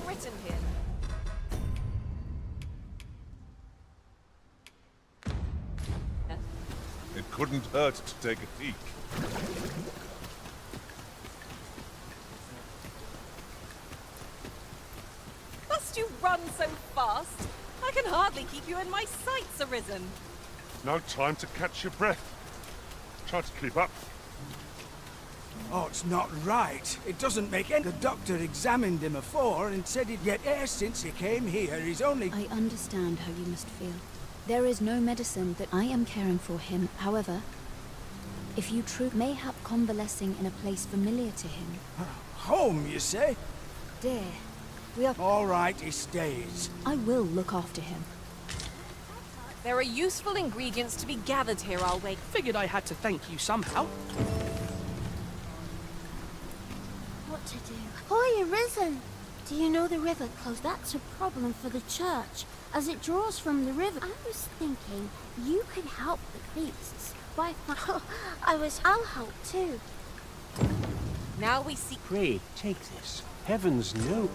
written here? It couldn't hurt to take a peek. Must you run so fast? I can hardly keep you in my sights, Arisen. No time to catch your breath. Try to keep up. Oh, it's not right. It doesn't make any... The doctor examined him afore and said he'd get air since he came here. He's only... I understand how you must feel. There is no medicine that I am caring for him. However, if you mayhap convalescing in a place familiar to him. Home, you say? Dear, we are... All right, he stays. I will look after him. There are useful ingredients to be gathered here, I'll wait. Figured I had to thank you somehow. What to do? Oi, Arisen! Do you know the river closed? That's a problem for the church, as it draws from the river. I was thinking you could help the priests. Why? I'll help too. Now we see... Pray, take this. Heavens, no.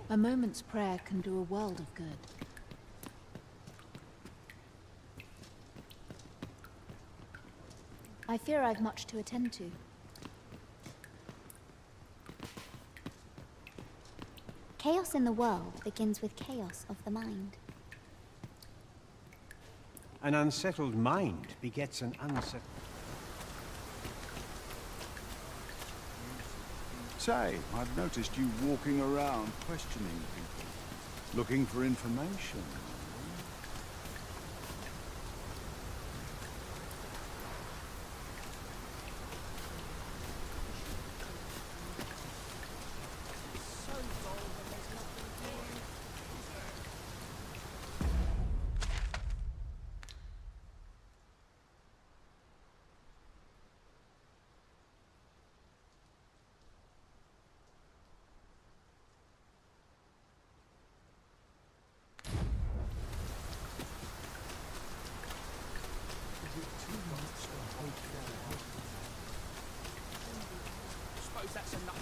A moment's prayer can do a world of good. I fear I've much to attend to. Chaos in the world begins with chaos of the mind. An unsettled mind begets an unsettled... Say, I've noticed you walking around questioning people, looking for information. Suppose that's enough.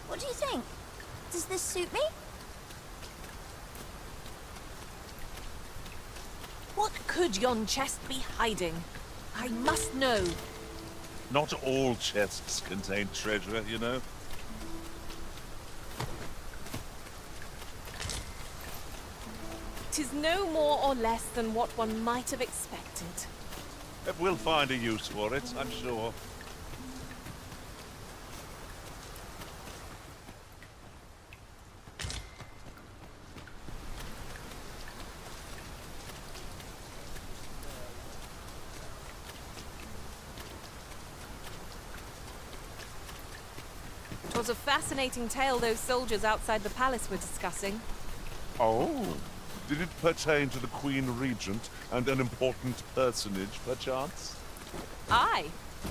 What do you think? Does this suit me? What could yon chest be hiding? I must know. Not all chests contain treasure, you know. Tis no more or less than what one might have expected. We'll find a use for it, I'm sure. It was a fascinating tale those soldiers outside the palace were discussing. Oh, did it pertain to the Queen Regent and an important personage, perchance? Aye.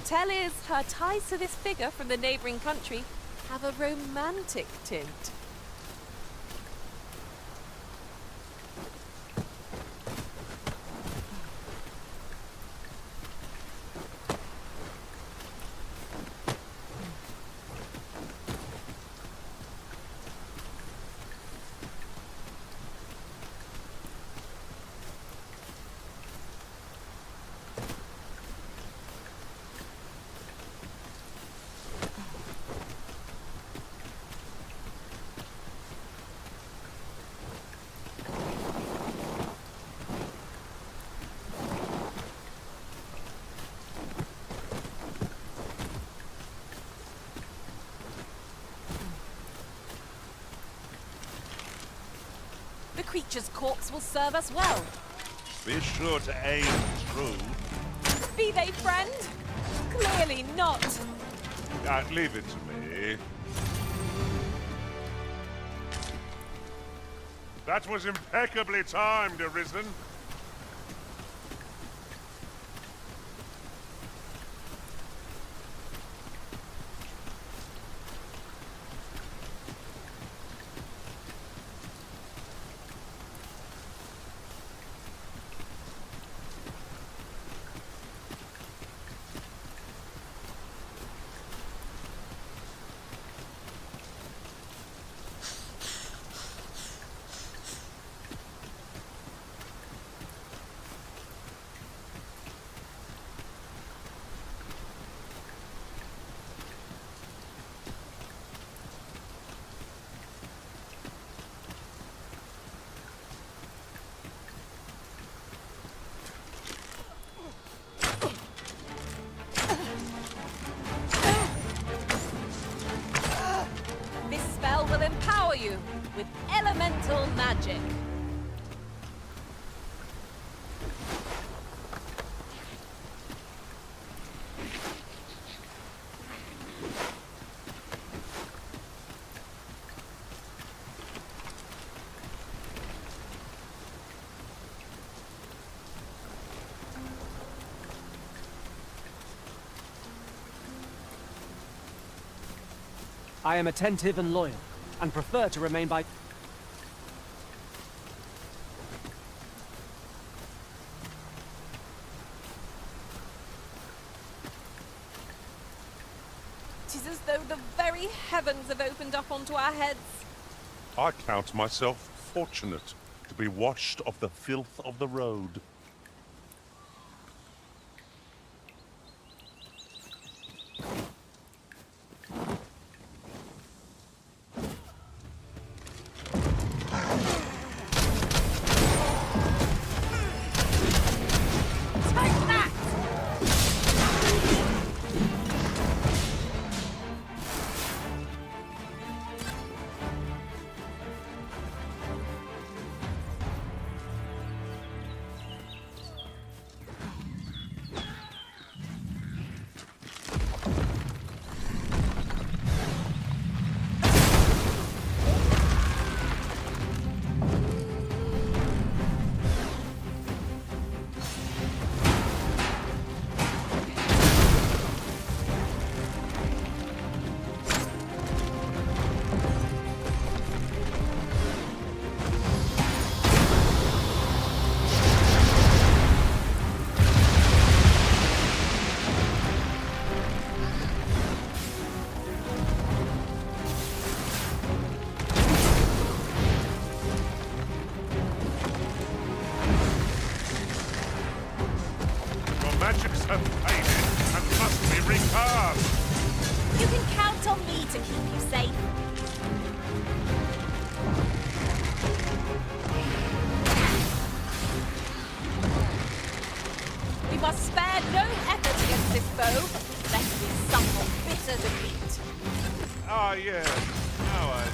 Tell is her ties to this figure from the neighbouring country have a romantic tint. The creature's corpse will serve us well. Be sure to aim true. Be they friend? Clearly not. Leave it to me. That was impeccably timed, Arisen. This spell will empower you with elemental magic. I am attentive and loyal, and prefer to remain by... It is as though the very heavens have opened up onto our heads. I count myself fortunate to be washed of the filth of the road. Take that! Your magics have faded and must be recast. You can count on me to keep you safe. We must spare no effort against this foe, lest we suffer bitter defeat. Ah, yes. Now I see.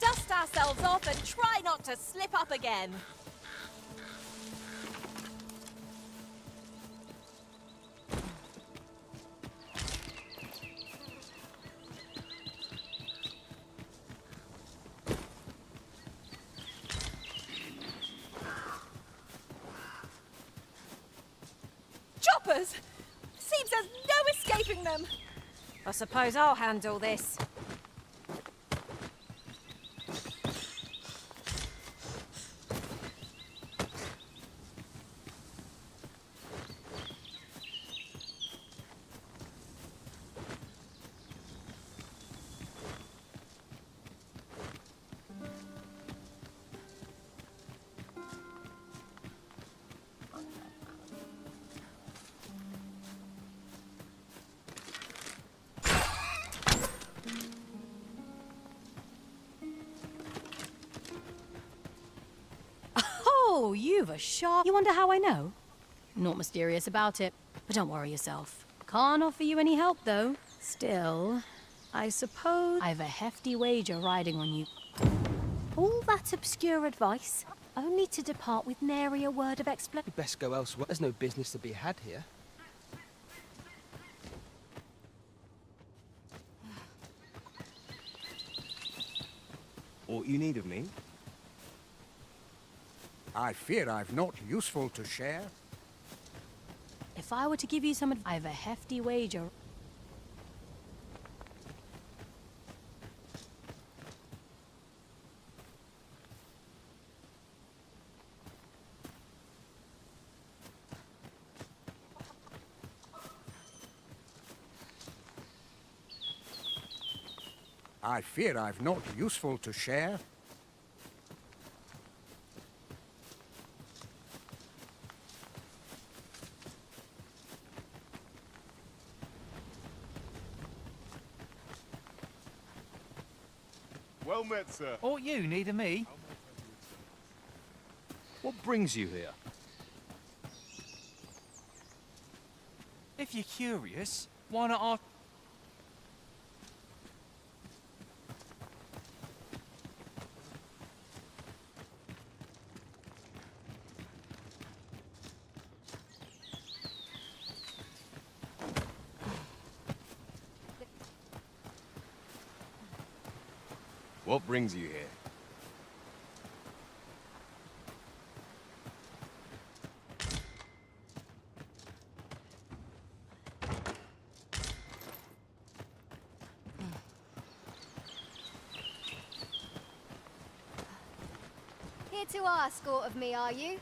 dust ourselves off and try not to slip up again. Choppers! Seems there's no escaping them. I suppose I'll handle this. Oh, you've a sharp... You wonder how I know? Not mysterious about it, but don't worry yourself. Can't offer you any help, though. Still, I suppose I've a hefty wager riding on you. All that obscure advice, only to depart with nary a word of explanation. You'd best go elsewhere. There's no business to be had here. Aught you need of me? I fear I've not useful to share. If I were to give you some advice, I've a hefty wager. I fear I've not useful to share. Well met, sir. Ought you need of me? What brings you here? If you're curious, why not ask? What brings you here? Here to ask aught of me, are you?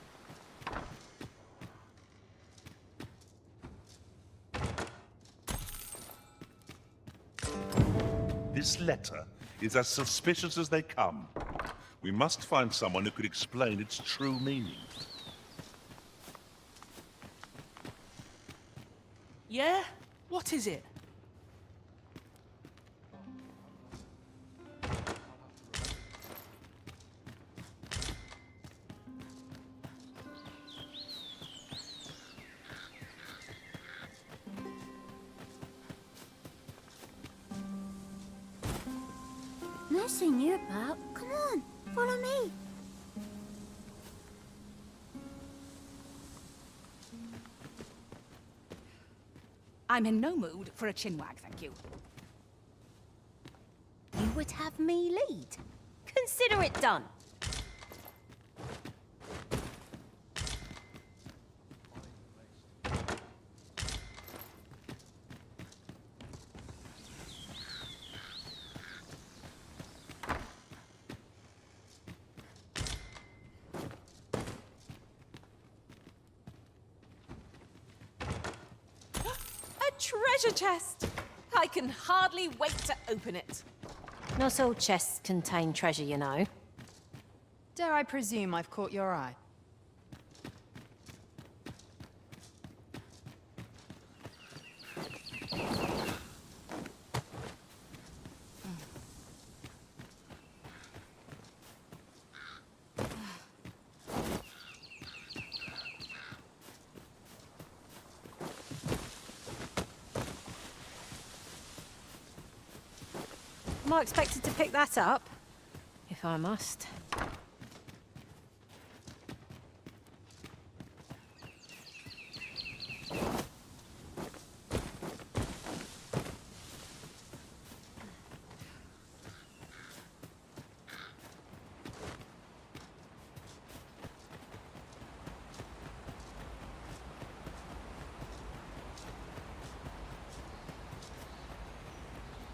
This letter is as suspicious as they come. We must find someone who could explain its true meaning. Yeah? What is it? Nothing you about. Come on, follow me. I'm in no mood for a chinwag, thank you. You would have me lead. Consider it done. Treasure chest! I can hardly wait to open it. Not all chests contain treasure, you know. Dare I presume I've caught your eye? Am I expected to pick that up? If if I must.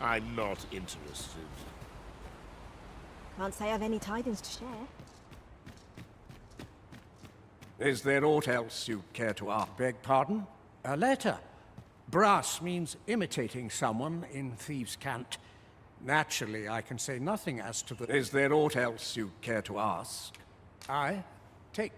I'm not interested. Can't say I've any tidings to share. Is there aught else you care to ask? Beg pardon? A letter. Brass means imitating someone in thieves' cant. Naturally, I can say nothing as to the... Is there aught else you care to ask? I take...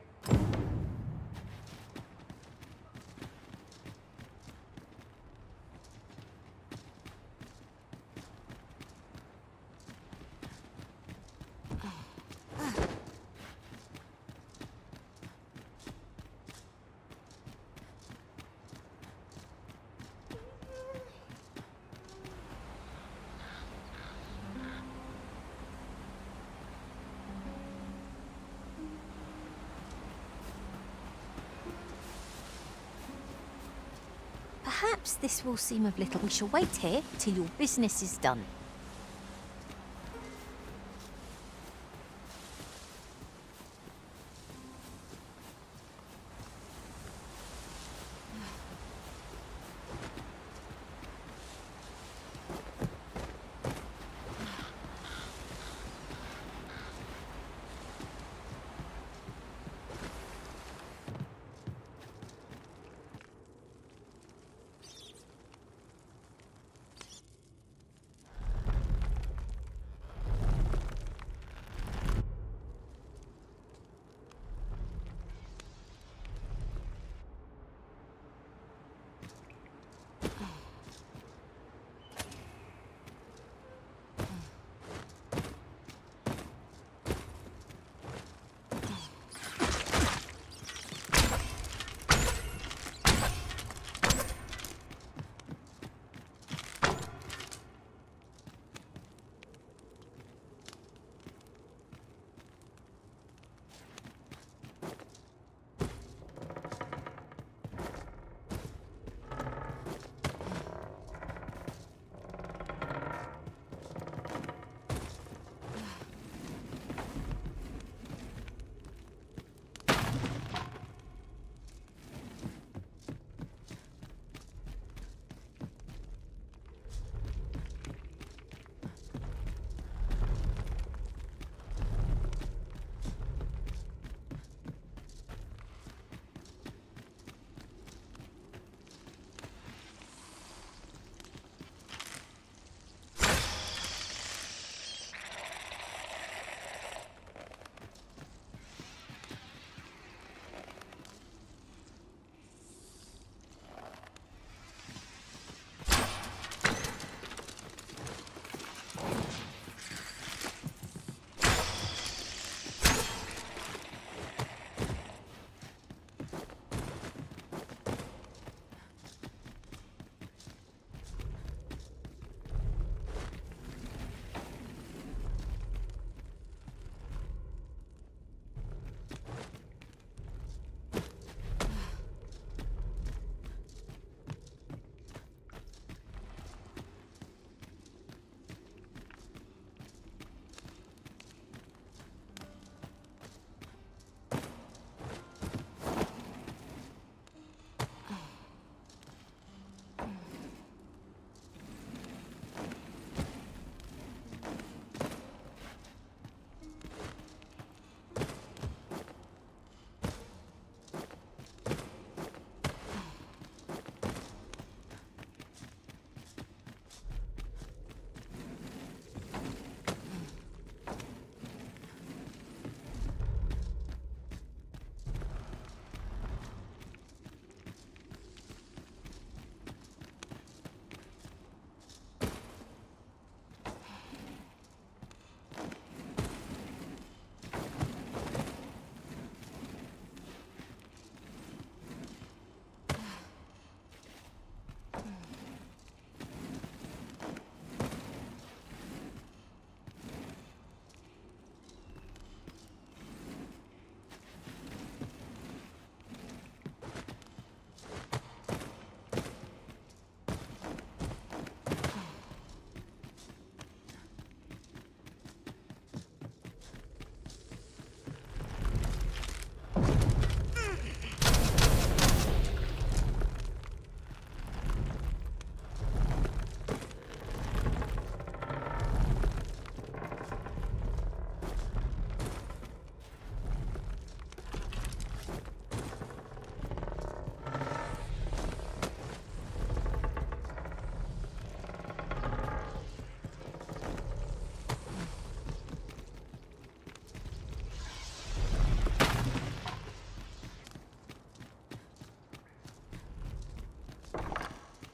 Perhaps this will seem of little. We shall wait here till your business is done.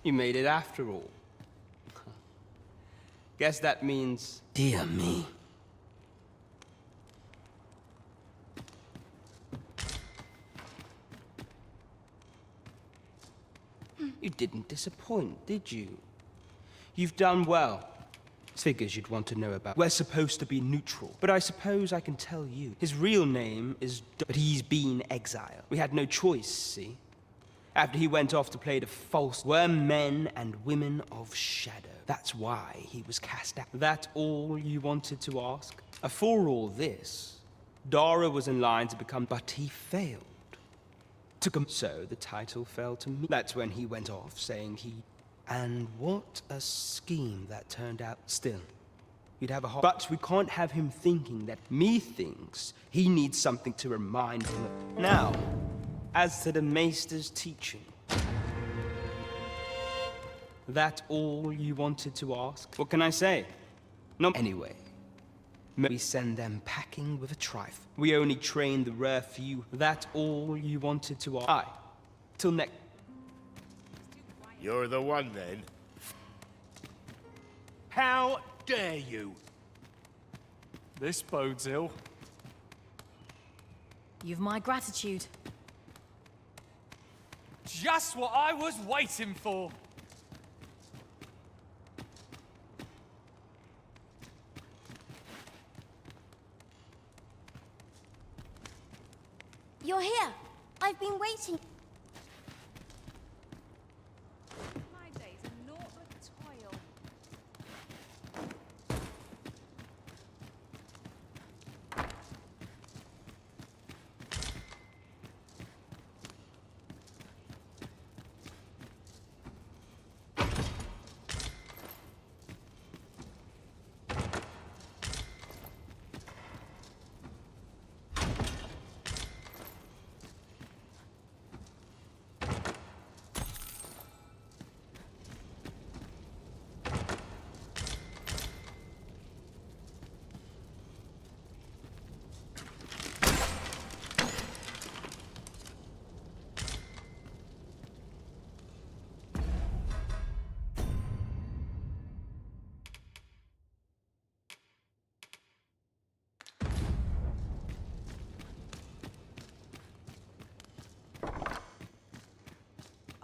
You made it after all. Guess that means... Dear me. You didn't disappoint, did you? You've done well. Figures you'd want to know about. We're supposed to be neutral, but I suppose I can tell you. His real name is but he's been exiled. We had no choice, see? After he went off to play the false, we're men and women of shadow. That's why he was cast out. That all you wanted to ask? For all this, Dara was in line to become, but he failed. So the title fell to me. That's when he went off, saying he... And what a scheme that turned out. Still, you'd have a heart. But we can't have him thinking that me thinks he needs something to remind him of. Now, as to the Maester's teaching. That all you wanted to ask? What can I say? No. Anyway, we send them packing with a trifle. We only train the rare few. That all you wanted to ask? Aye. Till next. You're the one, then. How dare you? This bodes ill. You've my gratitude. Just what I was waiting for. You're here. I've been waiting. My days are naught but toil.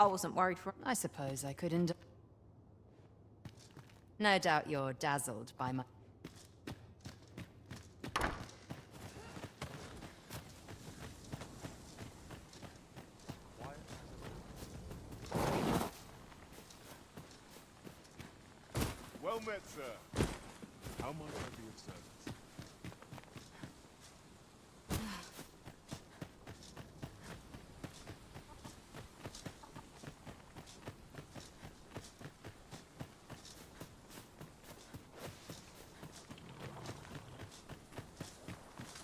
I wasn't worried for... I suppose I couldn't... No doubt you're dazzled by my... Well met, sir. How might I be of service?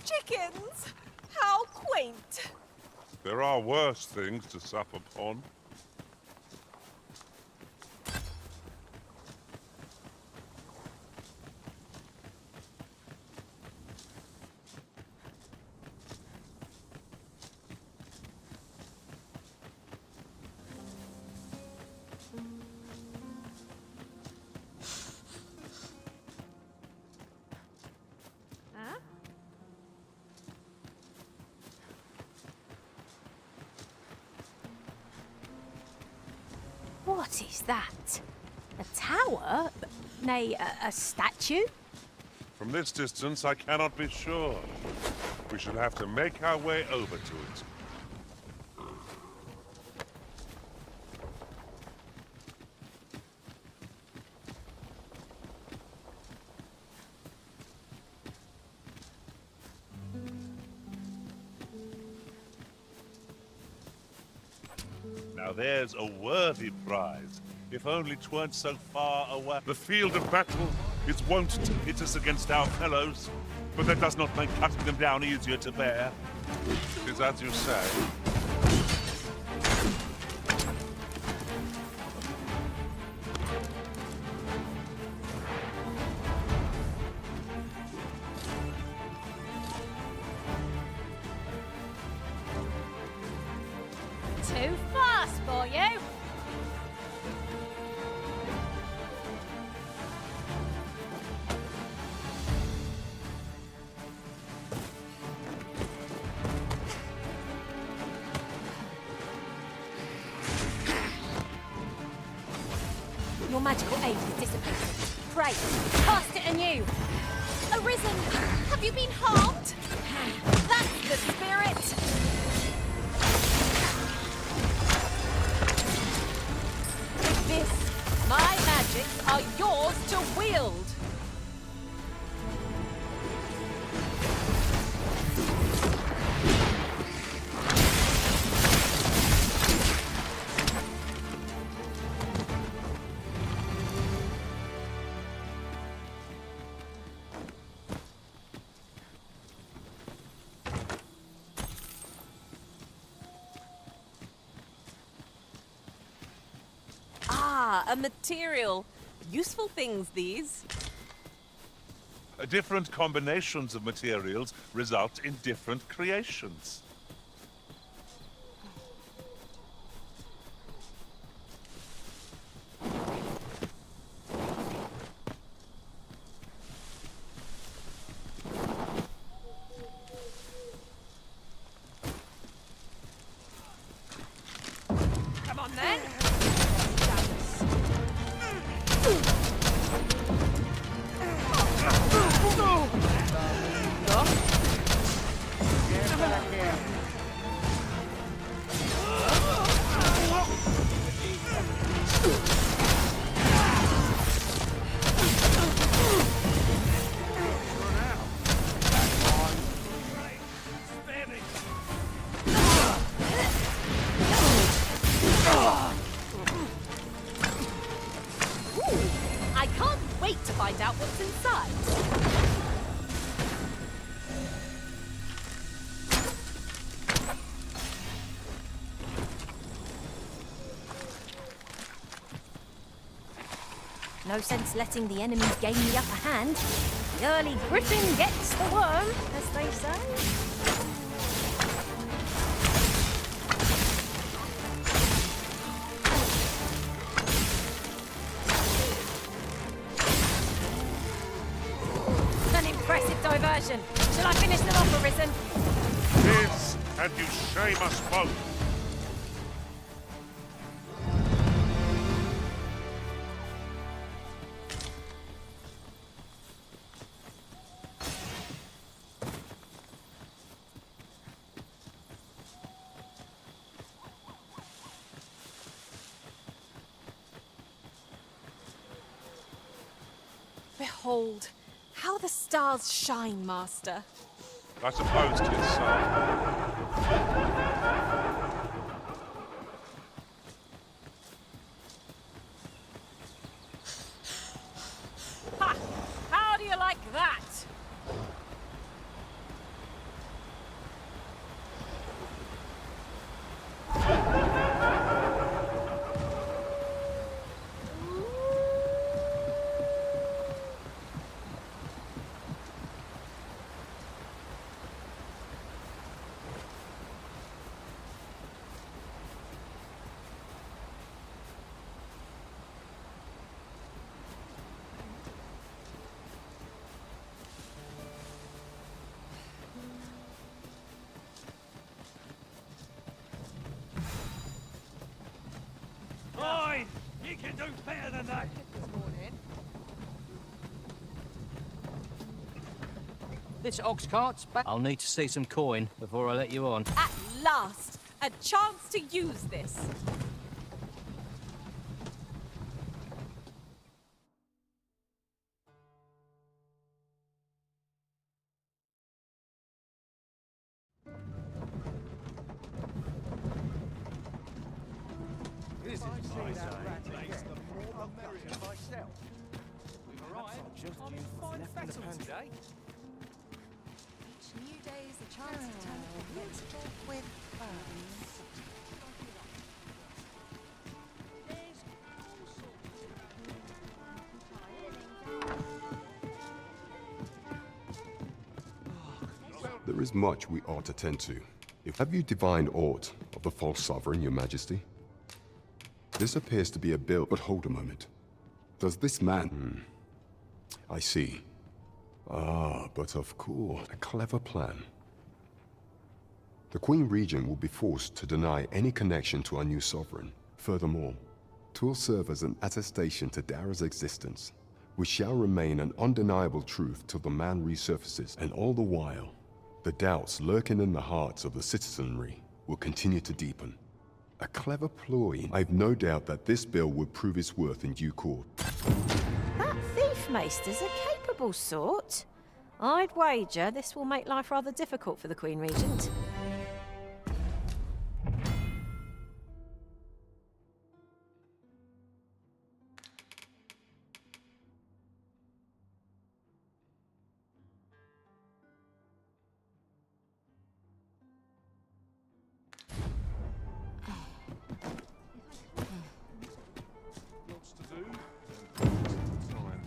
Chickens! How quaint! There are worse things to sup upon. Huh? What is that? A tower? Nay, a statue? From this distance, I cannot be sure. We shall have to make our way over to it. Now there's a worthy prize, if only 'tweren't so far away. The field of battle is wont to hit us against our fellows, but that does not make cutting them down easier to bear. 'Tis as you say. Too fast for you. magical aid is dissipated. Pray, cast it anew. Arisen, have you been harmed? That's the spirit. With this, my magics are yours to wield. A material. Useful things, these. Different combinations of materials result in different creations. Come on then. I can't wait to find out what's inside. No sense letting the enemies gain the upper hand. The early griffin gets the worm, as they say. An impressive diversion. Shall I finish them off, Arisen? This, and you shame us both. Behold, how the stars shine, Master. I suppose 'tis so. Ha! How do you like that? Oi! You can do better than that! This ox cart's back. I'll need to see some coin before I let you on. At last, a chance to use this. This is my zone. The more the merrier myself. We've arrived. I'm in fine fettle today. Each new day is a chance to turn vegetable with birds. There is much we ought to tend to. Have you divined aught of the false sovereign, your majesty? This appears to be a bill, but hold a moment. Does this man... I see. Ah, but of course, a clever plan. The Queen Regent will be forced to deny any connection to our new sovereign. Furthermore, 'Twill serve as an attestation to Dara's existence, which shall remain an undeniable truth till the man resurfaces, and all the while, the doubts lurking in the hearts of the citizenry will continue to deepen. A clever ploy. I've no doubt that this bill would prove its worth in due course. That thief maester's a capable sort. I'd wager this will make life rather difficult for the Queen Regent. Lots to do. Time.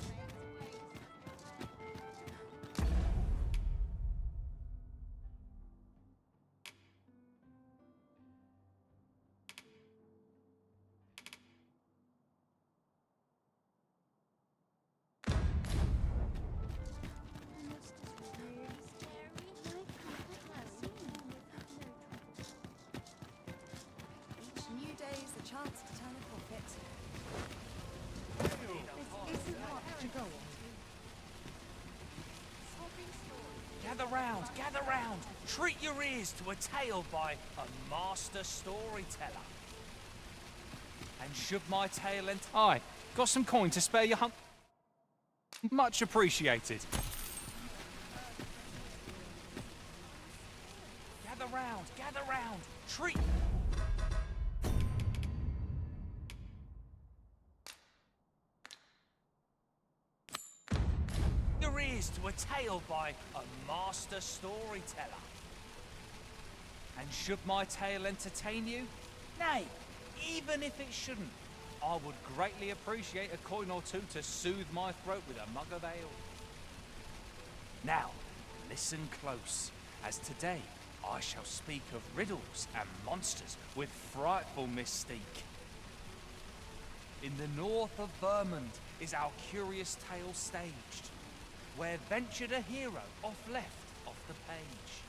Each new day is a chance to turn a profit. Gather round, gather round. Treat your ears to a tale by a master storyteller. And should my tale enter... Aye, got some coin to spare your hump... Much appreciated. Gather round, treat... Your ears to a tale by a master storyteller. And should my tale entertain you? Nay, even if it shouldn't, I would greatly appreciate a coin or two to soothe my throat with a mug of ale. Now, listen close, as today I shall speak of riddles and monsters with frightful mystique. In the north of Vermund is our curious tale staged, where ventured a hero off the page.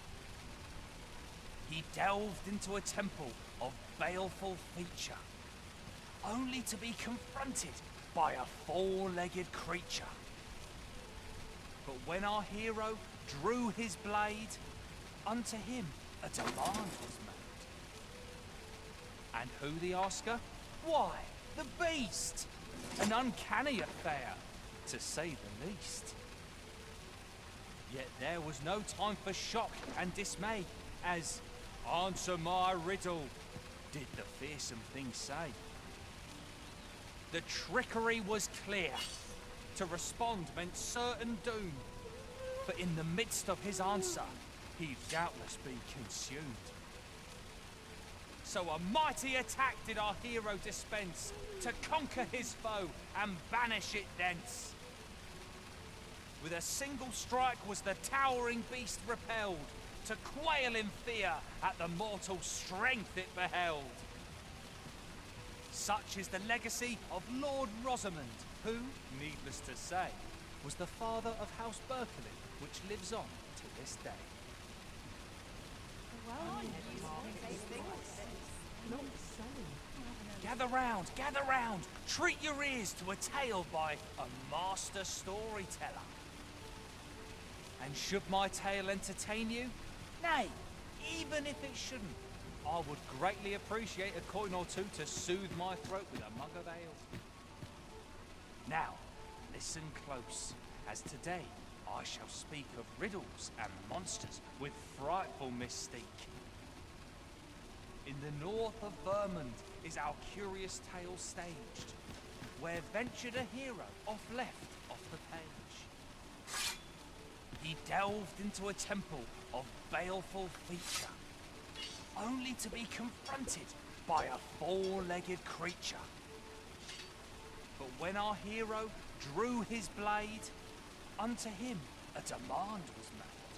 He delved into a temple of baleful feature, only to be confronted by a four-legged creature. But when our hero drew his blade, unto him a demand was made. And who the asker? Why, the beast! An uncanny affair, to say the least. Yet there was no time for shock and dismay, as "Answer my riddle," did the fearsome thing say. The trickery was clear. To respond meant certain doom. For in the midst of his answer, he'd doubtless be consumed. So a mighty attack did our hero dispense, to conquer his foe and banish it thence. With a single strike was the towering beast repelled, to quail in fear at the mortal strength it beheld. Such is the legacy of Lord Rosamond, who, needless to say, was the father of House Berkeley, which lives on to this day. Gather round, treat your ears to a tale by a master storyteller. And should my tale entertain you? Nay, even if it shouldn't, I would greatly appreciate a coin or two to soothe my throat with a mug of ale. Now, listen close, as today I shall speak of riddles and monsters with frightful mystique. In the north of Vermund is our curious tale staged, where ventured a hero off the page. He delved into a temple of baleful feature, only to be confronted by a four-legged creature. But when our hero drew his blade, unto him a demand was made.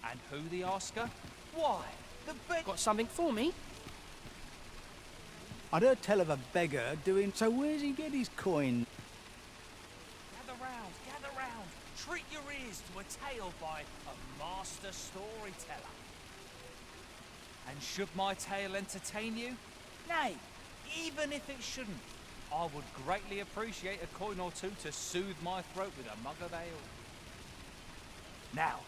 And who the asker? Why, the beggar. Got something for me? I'd heard tell of a beggar doing... So where's he get his coin? Gather round, treat your ears to a tale by a master storyteller. And should my tale entertain you? Nay, even if it shouldn't. I would greatly appreciate a coin or two to soothe my throat with a mug of ale. Now,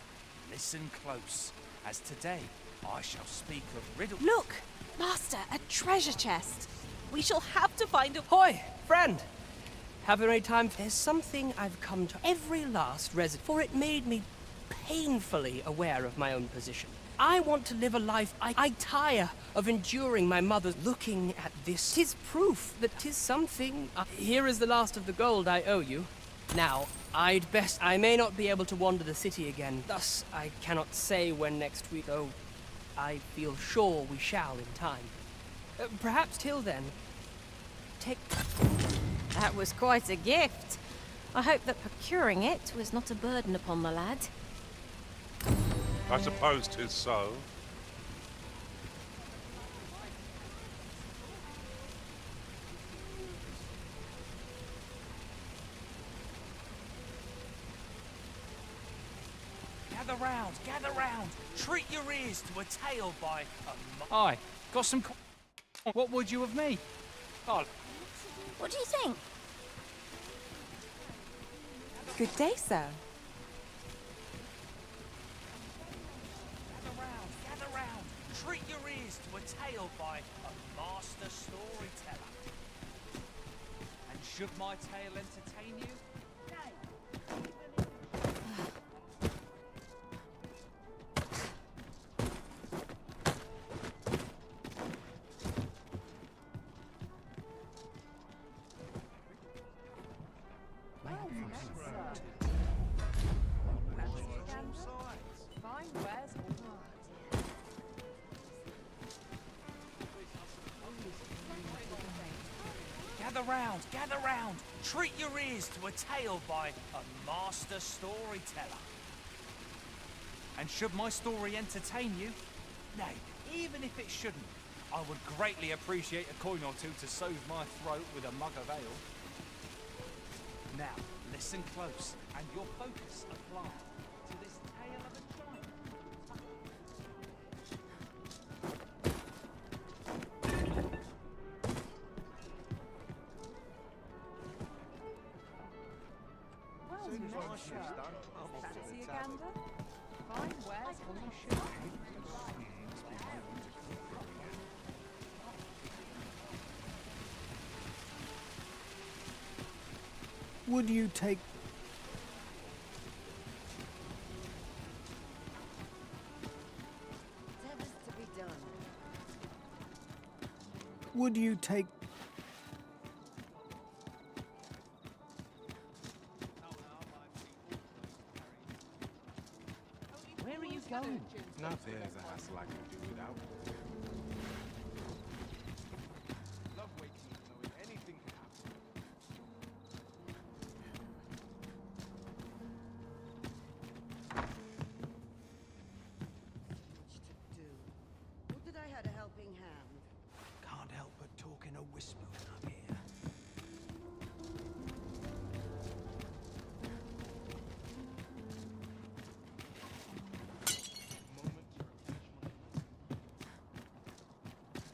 listen close, as today I shall speak of riddles. Look! Master, a treasure chest! We shall have to find a... Hoy, friend! Have you any time? There's something I've come to every last resident, for it made me painfully aware of my own position. I want to live a life I tire of enduring my mother's looking at this. 'Tis proof that 'tis something. Here is the last of the gold I owe you. Now, I may not be able to wander the city again. Thus, I cannot say when next week, though I feel sure we shall in time. Perhaps till then, take... That was quite a gift. I hope that procuring it was not a burden upon the lad. I suppose 'tis so. Gather round, treat your ears to a tale by a... Aye, got some... What would you of me? Oh. What do you think? Good day, sir. Gather round, treat your ears to a tale by a master storyteller. And should my tale entertain you? Gather round, treat your ears to a tale by a master storyteller. And should my story entertain you, nay, even if it shouldn't, I would greatly appreciate a coin or two to soothe my throat with a mug of ale. Now, listen close, and your focus apply to this tale of a giant. Fancy a gander? Fine wares on the ship. Would you take... Whatever's to be done. Would you take... Where are you going? Now there's a hassle I can do without. Love waking up knowing anything can happen. Much to do. Would that I had a helping hand. Can't help but talk in a whisper when I'm here.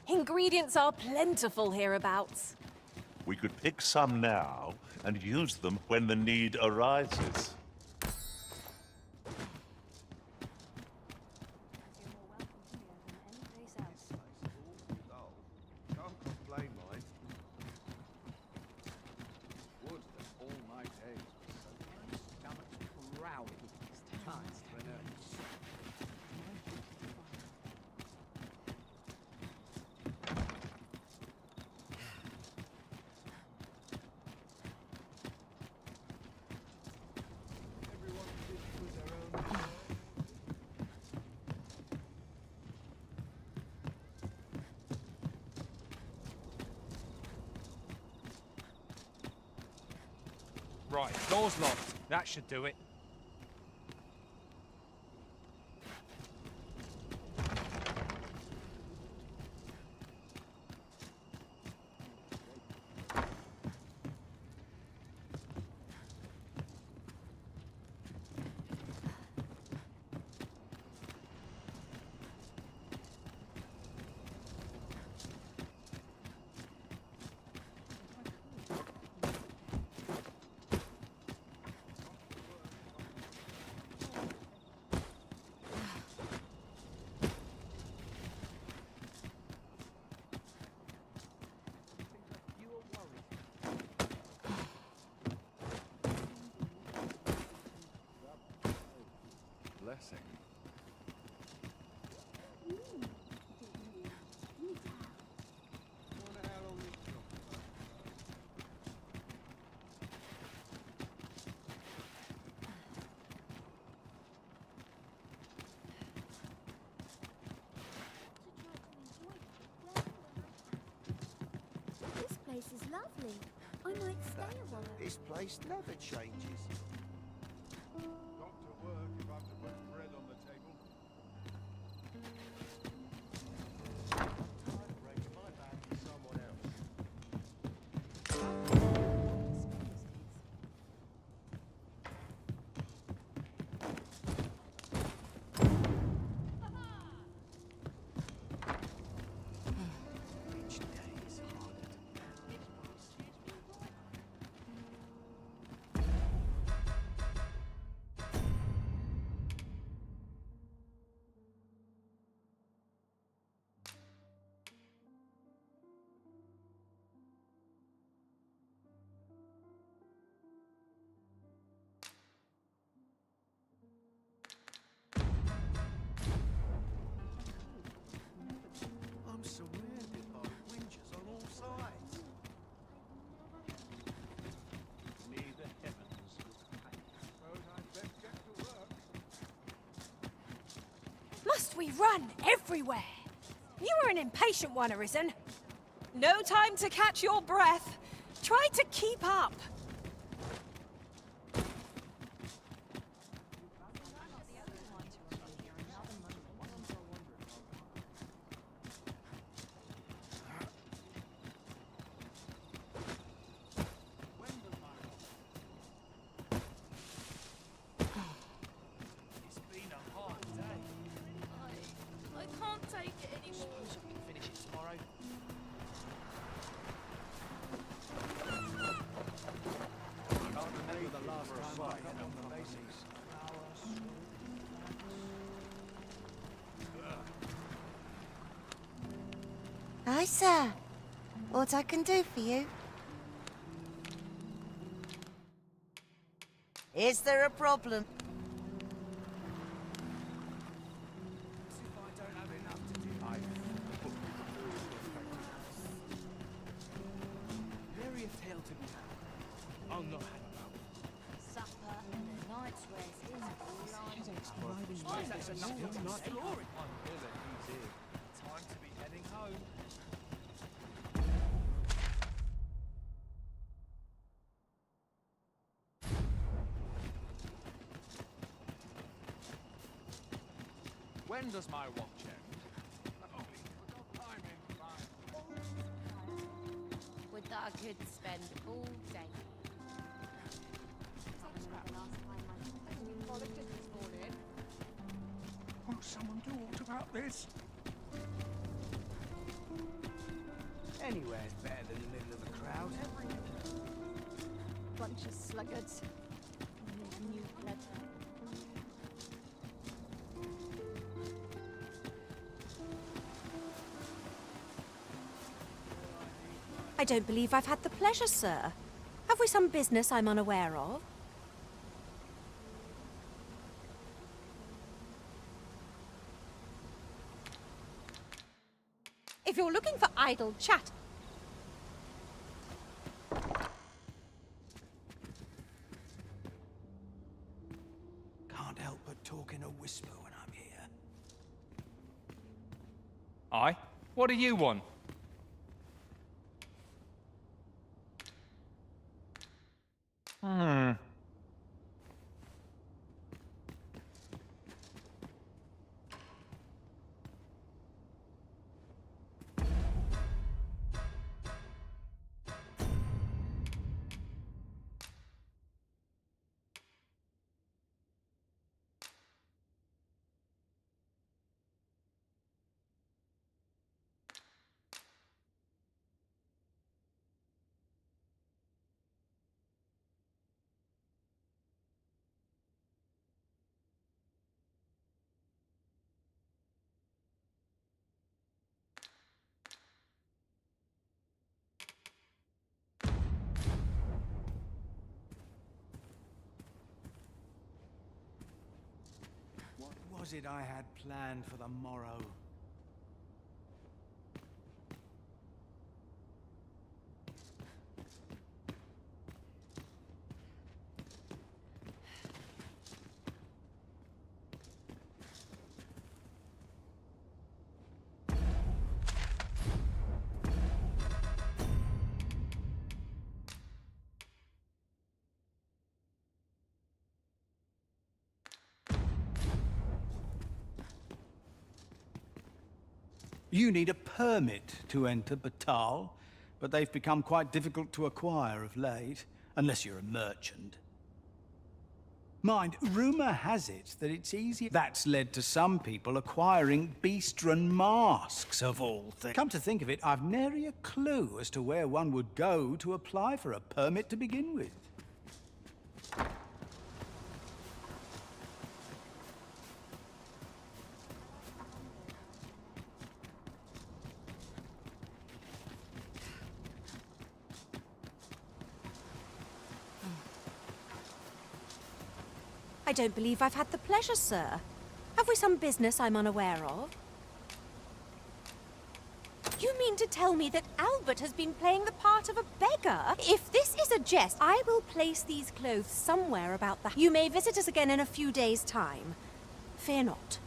Ingredients are plentiful hereabouts. We could pick some now and use them when the need arises. Can't complain, mind. Would that all my days were so my stomach's proud with these times for an earth. Right, door's locked. That should do it. a second. Wonder how long this took. This place is lovely. I might stay a while. This place never changes. Got to work if I'm to put bread on the table. Time breaks my back to someone else. Each day is harder I'm surrounded by winches on all sides. May the heavens look kind. Suppose I'd best get to work. Must we run everywhere? You are an impatient one, Arisen. No time to catch your breath. Try to keep up. It's been a hard day. I can't take it anymore. Suppose I can finish it tomorrow. Can't remember the last time I had on the basics. Hi, sir. What I can do for you? Is there a problem? Nary a tale to be had. I'll not hang about. Supper and a night's rest is That's enough of the story. I'm ill at ease here. Time to be heading home. When does my watch end? Would that I could spend all day. Won't someone do aught about this? Anywhere's better than the middle of a crowd. Bunch of sluggards. New blood. I don't believe I've had the pleasure, sir. Have we some business I'm unaware of? If you're looking for idle chat... Can't help but talk in a whisper when I'm here. Aye? What do you want? was it I had planned for the morrow? You need a permit to enter Batal, but they've become quite difficult to acquire of late, unless you're a merchant. Mind, rumor has it that it's easy. That's led to some people acquiring Beastren masks, of all things. Come to think of it, I've nary a clue as to where one would go to apply for a permit to begin with. I don't believe I've had the pleasure, sir. Have we some business I'm unaware of? You mean to tell me that Albert has been playing the part of a beggar? If this is a jest, I will place these clothes somewhere about the... You may visit us again in a few days' time. Fear not.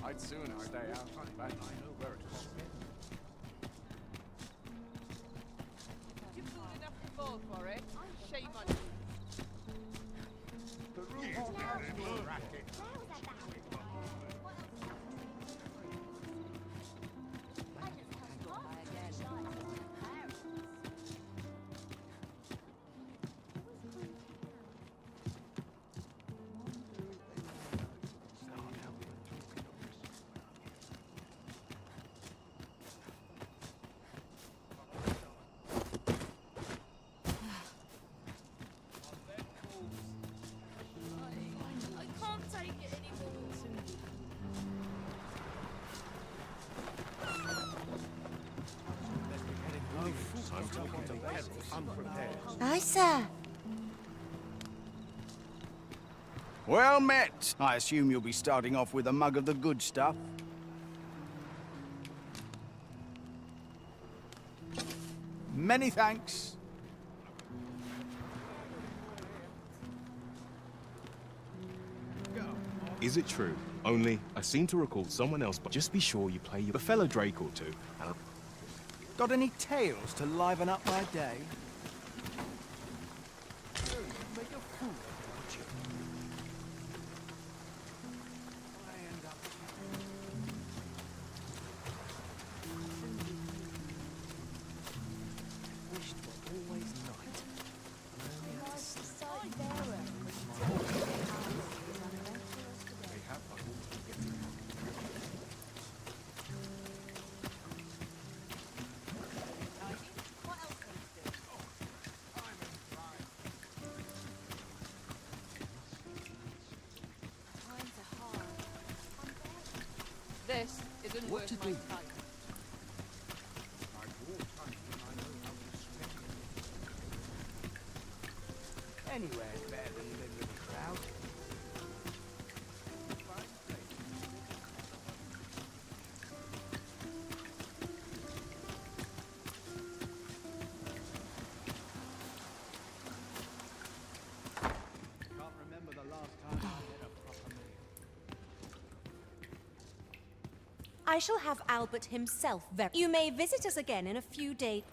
I'd sooner stay out, but I know where it is. You pulled enough to fall for it. Shame on you. The room has racket. Aye, sir. Well met. I assume you'll be starting off with a mug of the good stuff. Many thanks. Is it true? Only, I seem to recall someone else, but just be sure you play a fellow Drake or two. Got any tales to liven up my day? This isn't worth my time. Anywhere's better than living with a crowd. Can't remember the last time I had a proper meal. I shall have Albert himself very... You may visit us again in a few days.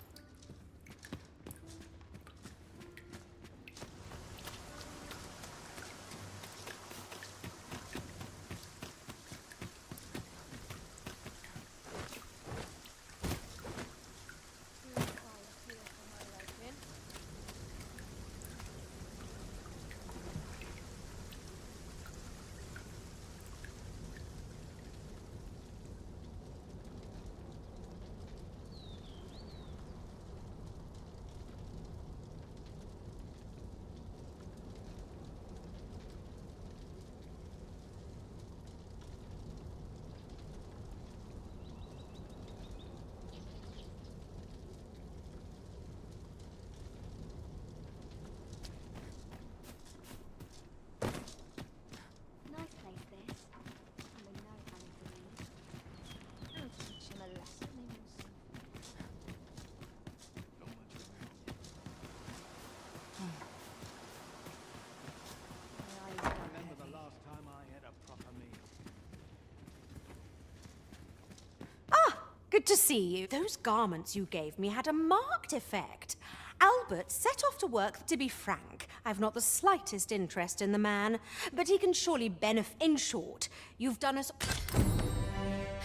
Good to see you. Those garments you gave me had a marked effect. Albert set off to work. To be frank, I've not the slightest interest in the man, but he can surely benefit. In short, you've done us...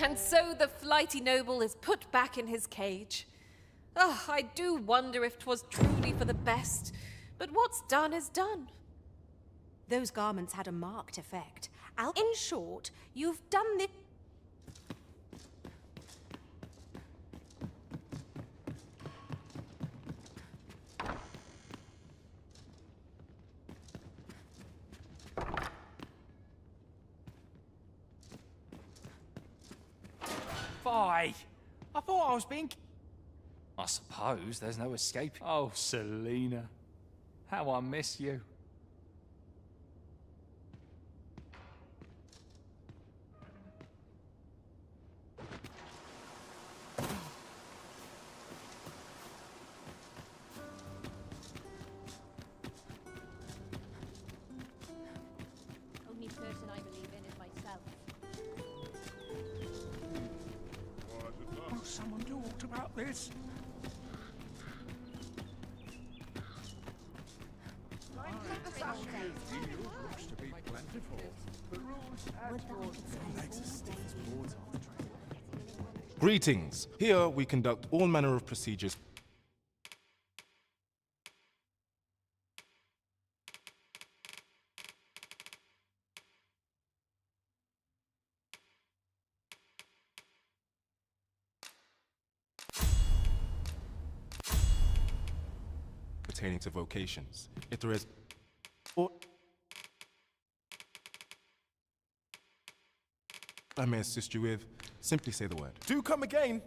And so the flighty noble is put back in his cage. Ah, I do wonder if 'twas truly for the best, but what's done is done. Those garments had a marked effect. In short, you've done the... Fie! I thought I was being... I suppose there's no escape. Oh, Selena. How I miss you. Only person I believe in is myself. Will someone do aught about this? Looks to be plentiful. Greetings. Here we conduct all manner of procedures. Pertaining to vocations. If there is... Or I may assist you with, simply say the word. Do come again!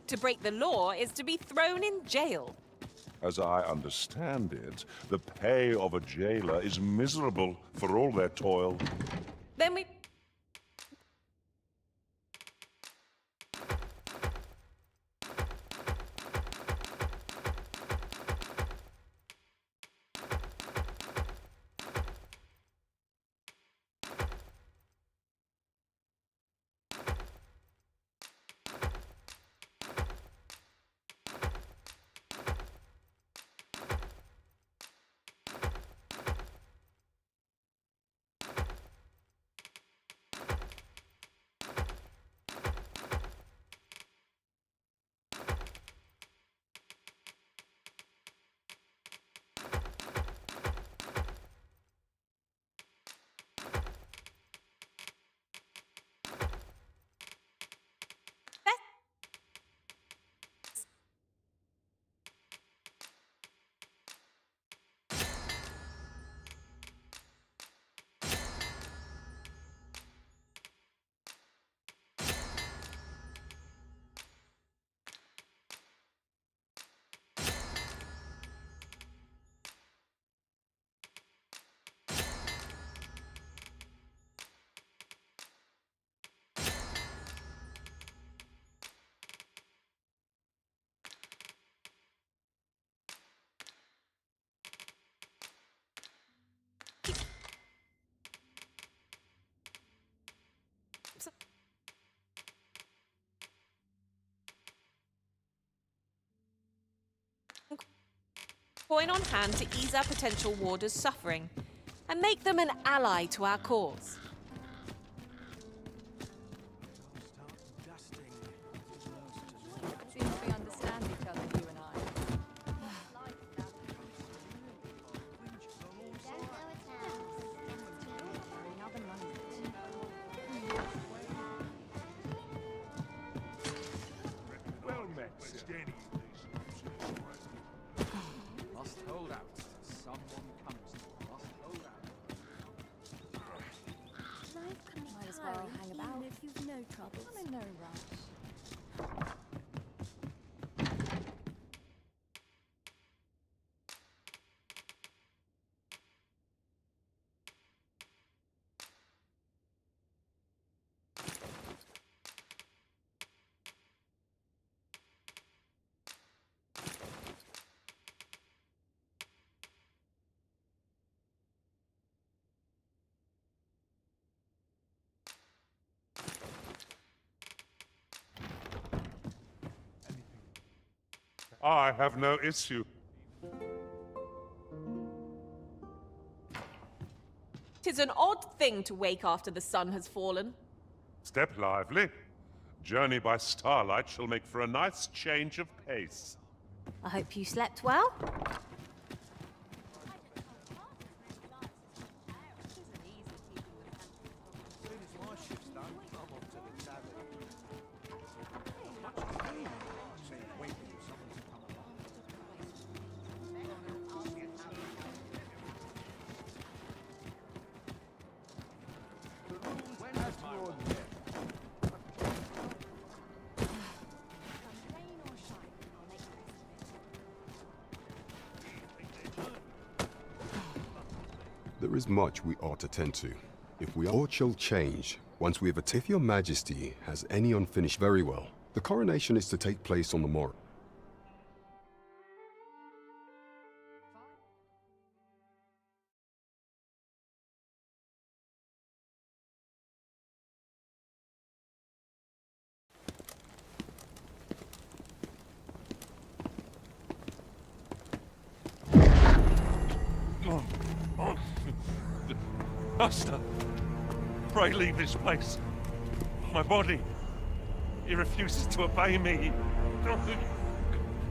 To break the law is to be thrown in jail. As I understand it, the pay of a jailer is miserable for all their toil. Then we... coin on hand to ease our potential warders' suffering and make them an ally to our cause. Seems we understand each other, you and I. Well met, Steady. Must hold out. Someone comes. Must hold out. Life can be Might as well tiring, hang about. even if you've no troubles. I'm in no rush. I have no issue. Tis an odd thing to wake after the sun has fallen. Step lively. Journey by starlight shall make for a nice change of pace. I hope you slept well. There is much we ought to tend to. If we ought shall change, once we have if your majesty has any unfinished, very well. The coronation is to take place on the morrow. Master, pray leave this place. My body, it refuses to obey me.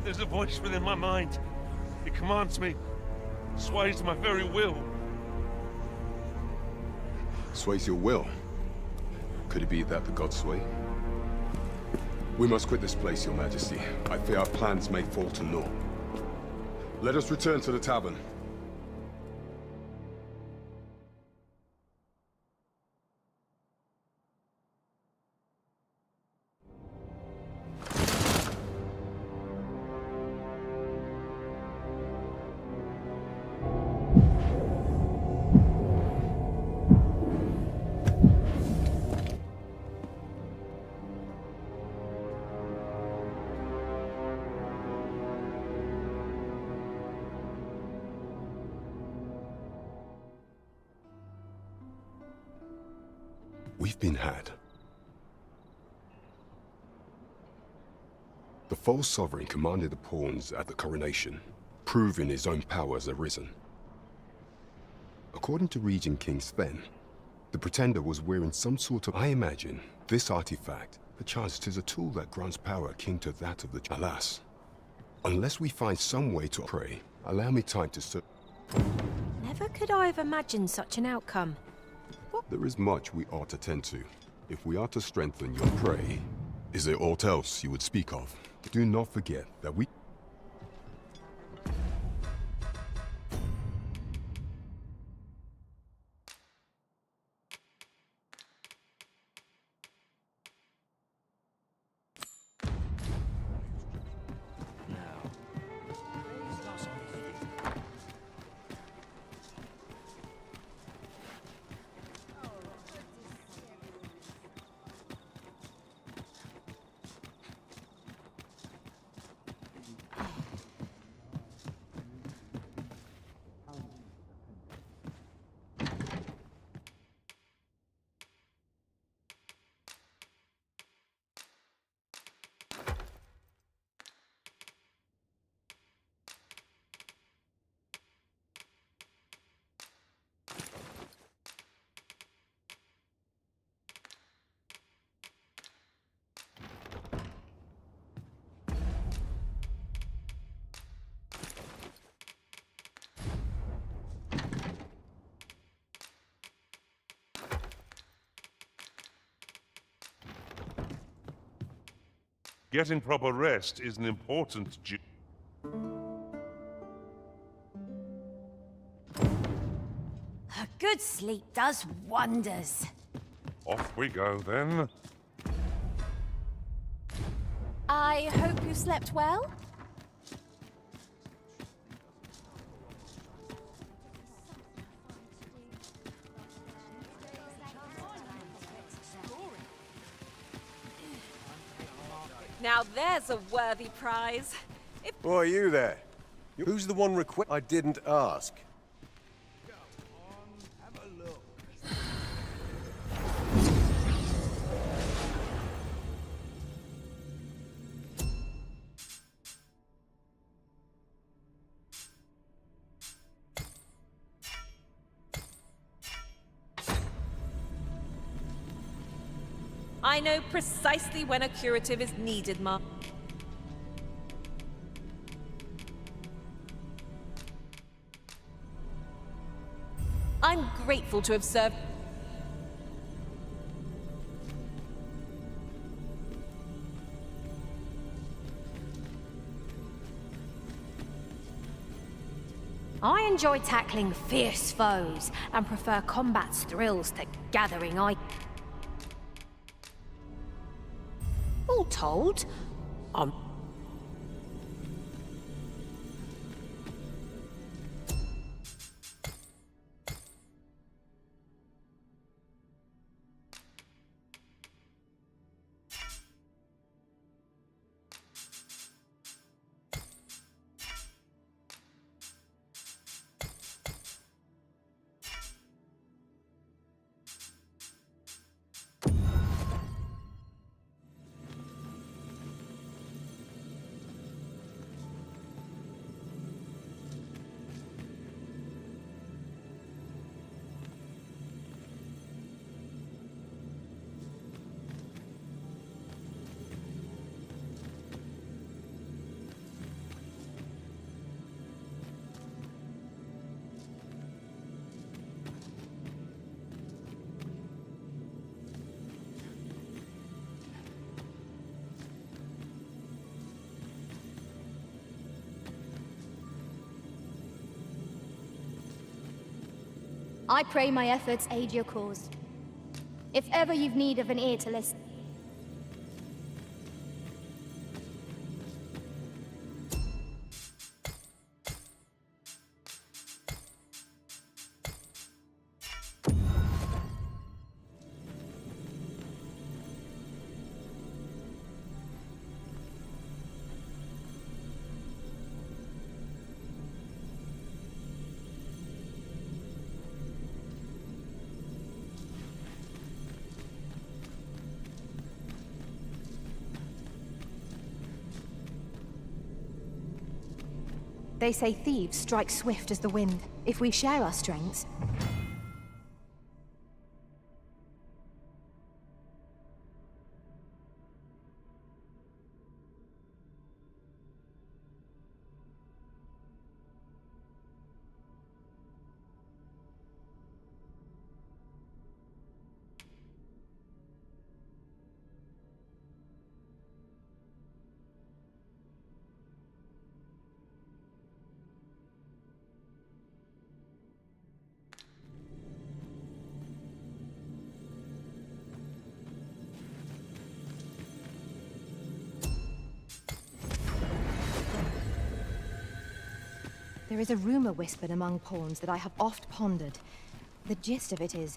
There's a voice within my mind. It commands me, sways my very will. Sways your will? Could it be that the gods sway? We must quit this place, your majesty. I fear our plans may fall to naught. Let us return to the tavern. We've been had. The false sovereign commanded the pawns at the coronation, proving his own powers arisen. According to Regent King Sven, the pretender was wearing some sort of... I imagine this artifact, perchance 'tis a tool that grants power akin to that of the... Alas, unless we find some way to pray, allow me time to search. Never could I have imagined such an outcome. There is much we ought to tend to. If we are to strengthen your prey, is there aught else you would speak of? Do not forget that we... Getting proper rest is an important duty. A good sleep does wonders. Off we go, then. I hope you slept well? Now there's a worthy prize. Who are you there? Who's the one I didn't ask. I know precisely when a curative is needed, Ma. I'm grateful to have served. I enjoy tackling fierce foes and prefer combat's thrills to gathering All told, I'm... I pray my efforts aid your cause. If ever you've need of an ear to listen. They say thieves strike swift as the wind. If we share our strengths... There is a rumor whispered among pawns that I have oft pondered. The gist of it is,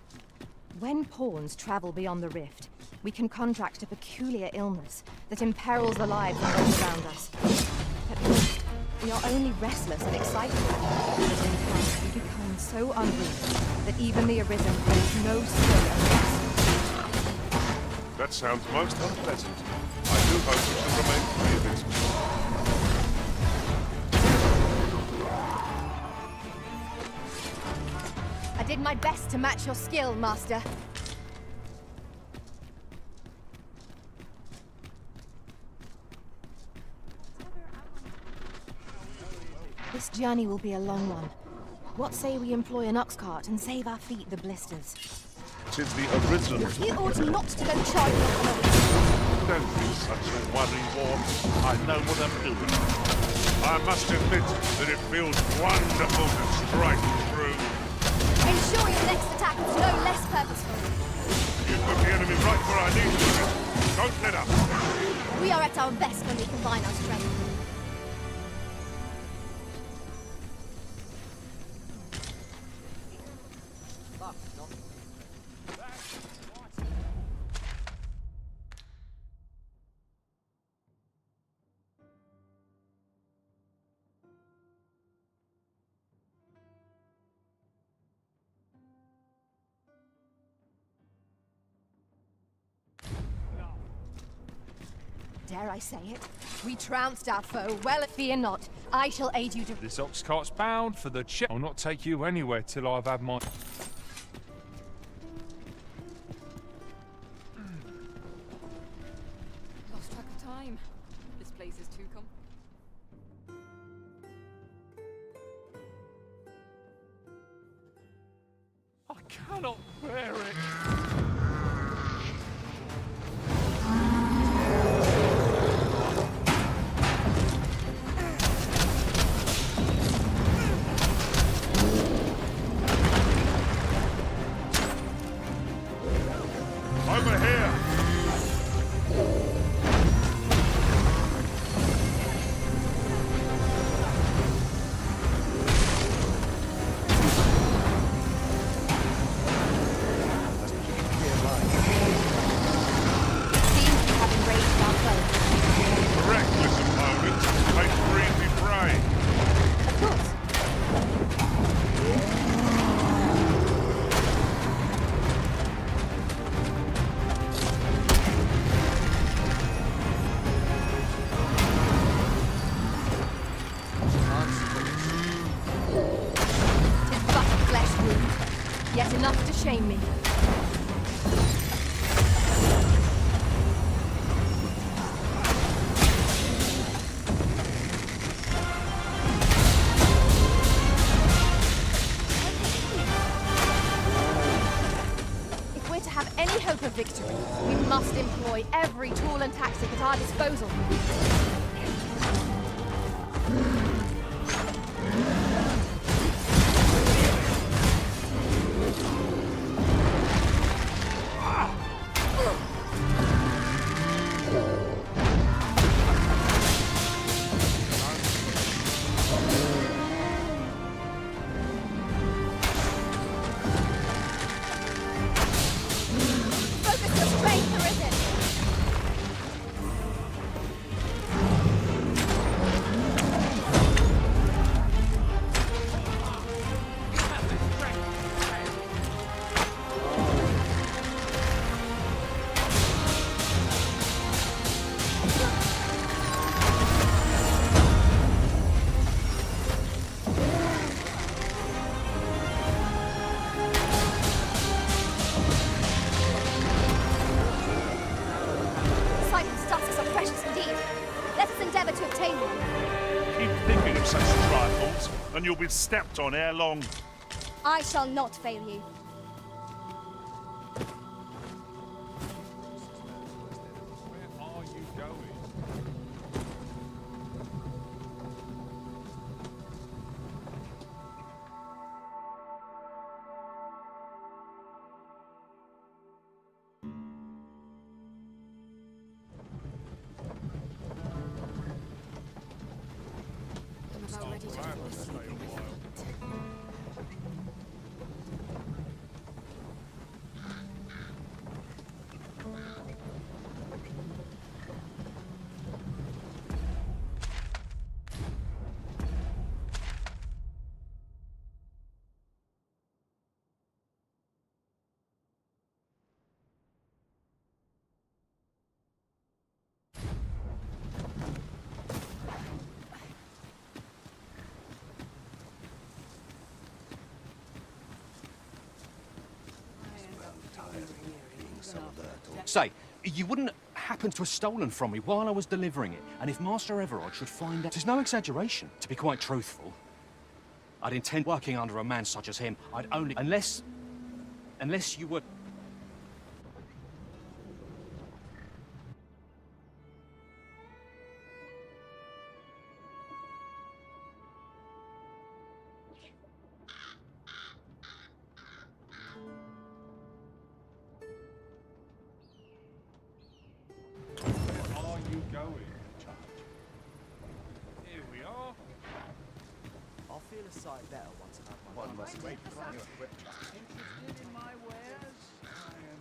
when pawns travel beyond the rift, we can contract a peculiar illness that imperils the lives of those around us. At first, we are only restless and excited, but in time we become so unreal that even the Arisen holds no skill and rest. That sounds most unpleasant. I do hope we shall remain free of it. I did my best to match your skill, Master. This journey will be a long one. What say we employ an ox cart and save our feet the blisters? 'Tis the Arisen. You ought not to go charging up on Don't be such a worry, Ward. I know what I'm doing. I must admit that it feels wonderful to strike through. Ensure your next attack is no less purposeful. You put the enemy right where I need you. Don't let up. We are at our best when we combine our strength. Dare I say it? We trounced our foe. Well, fear not. I shall aid you to... This ox cart's bound for the chip. I'll not take you anywhere till I've had my... to come. I cannot bear it. Over here! Reckless opponents make for easy prey. Of course. Tis but a flesh wound, yet enough to shame me. If we're to have any hope of victory, we must employ every tool and tactic at our disposal. Focus your strength, Arisen! Simon's tusks are precious indeed. Let us endeavour to obtain one. Keep thinking of such trifles, and you'll be stepped on ere long. I shall not fail you. Where are you going? I'm about ready to fall asleep. Say, you wouldn't happen to have stolen from me while I was delivering it, and if Master Everard should find out... There's no exaggeration, to be quite truthful. I'd intend working under a man such as him. I'd only... Unless you were... Where are you going? Here we are. I'll feel a sight better once I've had my one must wait for you equipped. Interested in my wares? I am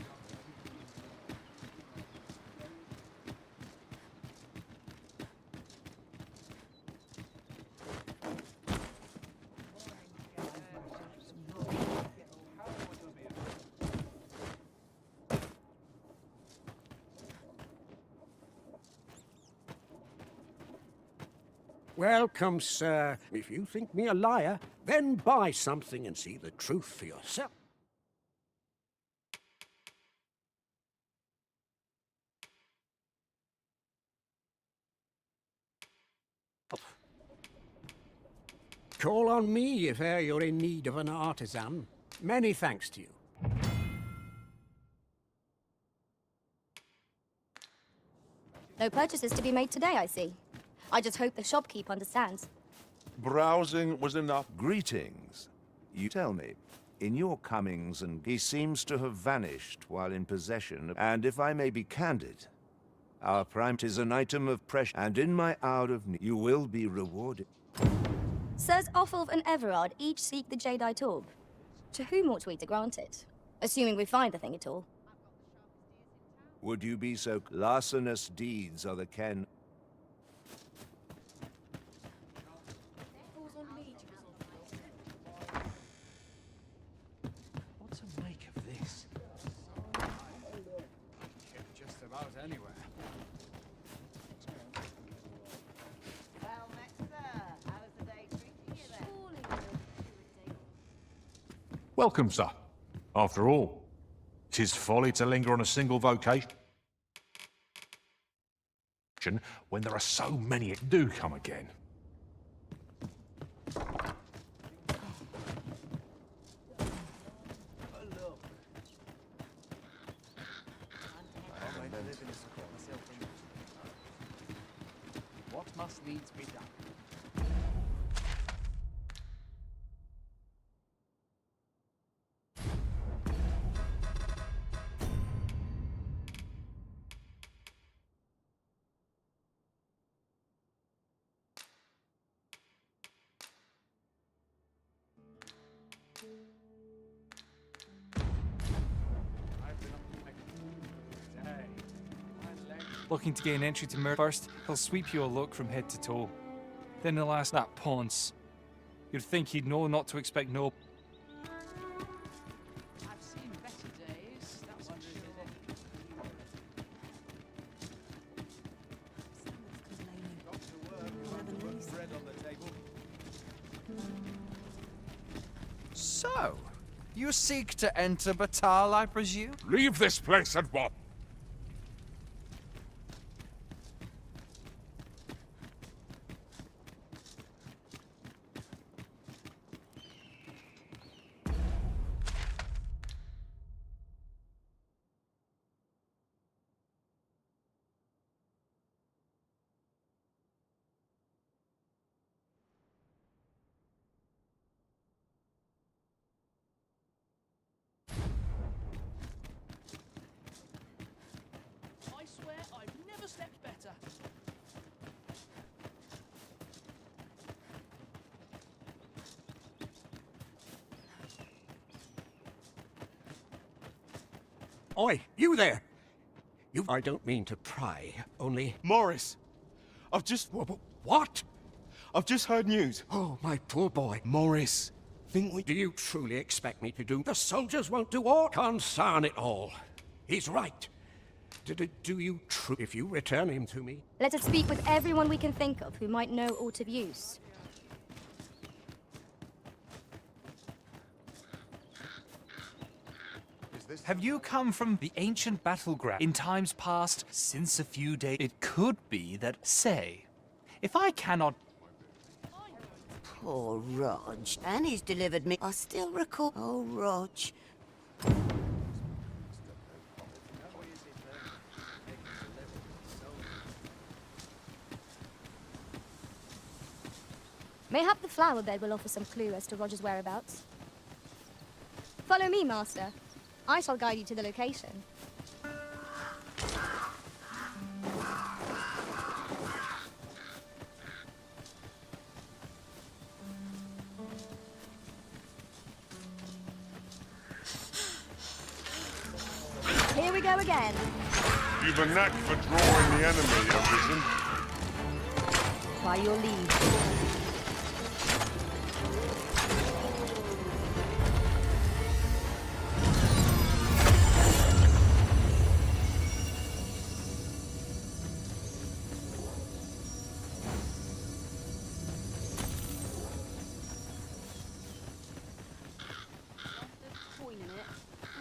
Welcome, sir. If you think me a liar, then buy something and see the truth for yourself. Call on me if e'er you're in need of an artisan. Many thanks to you. No purchases to be made today, I see. I just hope the shopkeep understands. Browsing was enough. Greetings. You tell me, in your comings and he seems to have vanished while in possession, and if I may be candid, our prime is an item of pressure, and in my hour of need, you will be rewarded. Sirs Offulf and Everard each seek the Jadeite orb. To whom ought we to grant it? Assuming we find the thing at all. Would you be so larcenous deeds are the ken? What to make of this? Just about anywhere. Well, next, sir. How's the day treating you then? Welcome, sir. After all, 'tis folly to linger on a single vocation when there are so many that do come again. What must needs be done? Looking to gain entry to Mir first, he'll sweep you a look from head to toe. Then he'll ask that Ponce. You'd think he'd know not to expect no. I've seen better days. That's what she Bread on the table. So, you seek to enter Batal, I presume? Leave this place at once. I swear I've never slept better. Oi, you there! I don't mean to pry, only... Morris! I've just... What? I've just heard news. Oh, my poor boy. Morris, think we... Do you truly expect me to do... The soldiers won't do all. Concern it all. He's right. Do you if you return him to me? Let us speak with everyone we can think of who might know aught of use. Have you come from the ancient battleground in times past, since a few days? It could be that, say, if I cannot... Poor Rog. Annie's delivered me. I still recall. Oh, Rog. Mayhap the flower bed will offer some clue as to Roger's whereabouts. Follow me, Master. I shall guide you to the location. Here we go again. You've a knack for drawing the enemy, Vision. By your leave.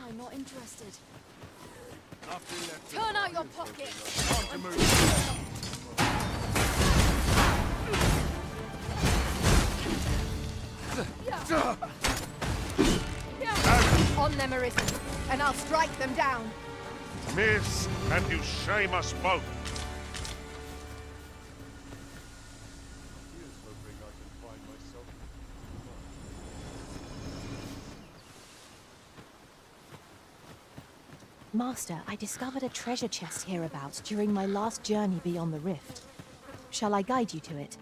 I'm not interested. Turn out your pockets. On them, Arisen, and I'll strike them down. Miss, and you shame us both. Master, I discovered a treasure chest hereabouts during my last journey beyond the rift. Shall I guide you to it?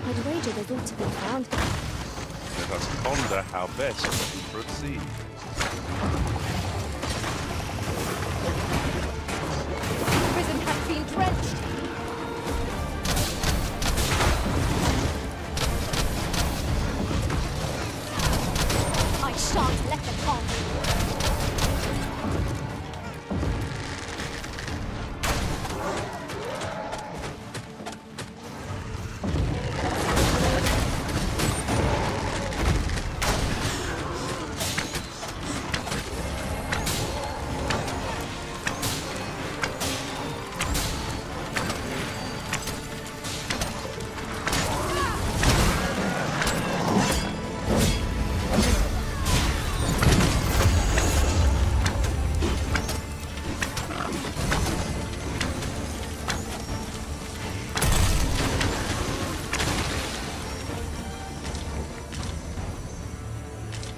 I'd wager there's all to be found. Let us ponder how best to proceed. Prison has been drenched. I shan't let them on.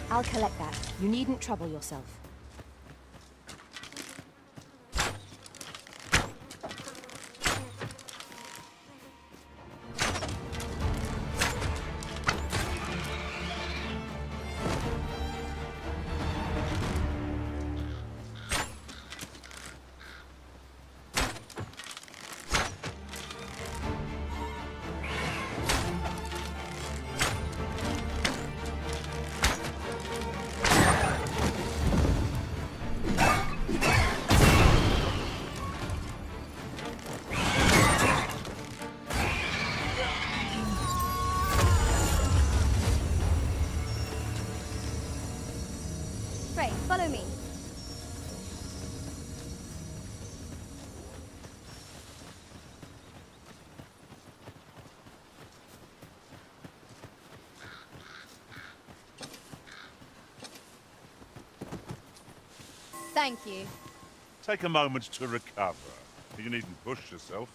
I'll collect that. You needn't trouble yourself. Pray, follow me. Thank you. Take a moment to recover. You needn't push yourself.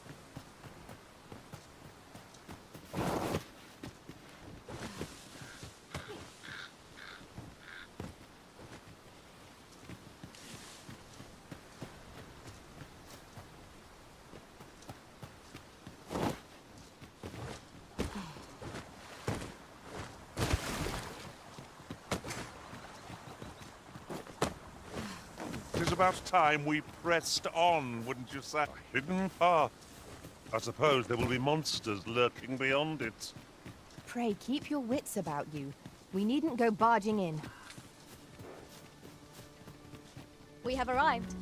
It is about time we pressed on, wouldn't you say? Hidden path. I suppose there will be monsters lurking beyond it. Pray, keep your wits about you. We needn't go barging in. We have arrived.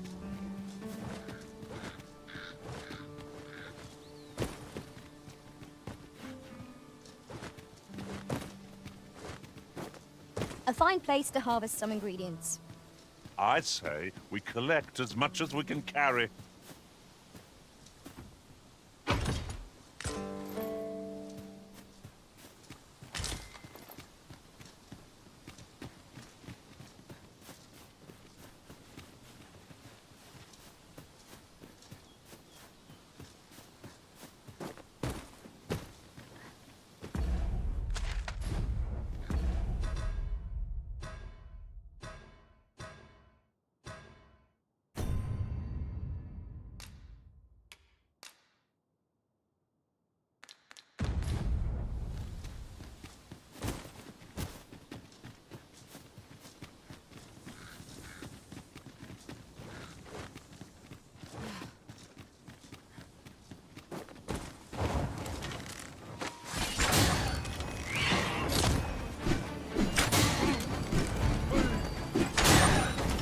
A fine place to harvest some ingredients. I say we collect as much as we can carry.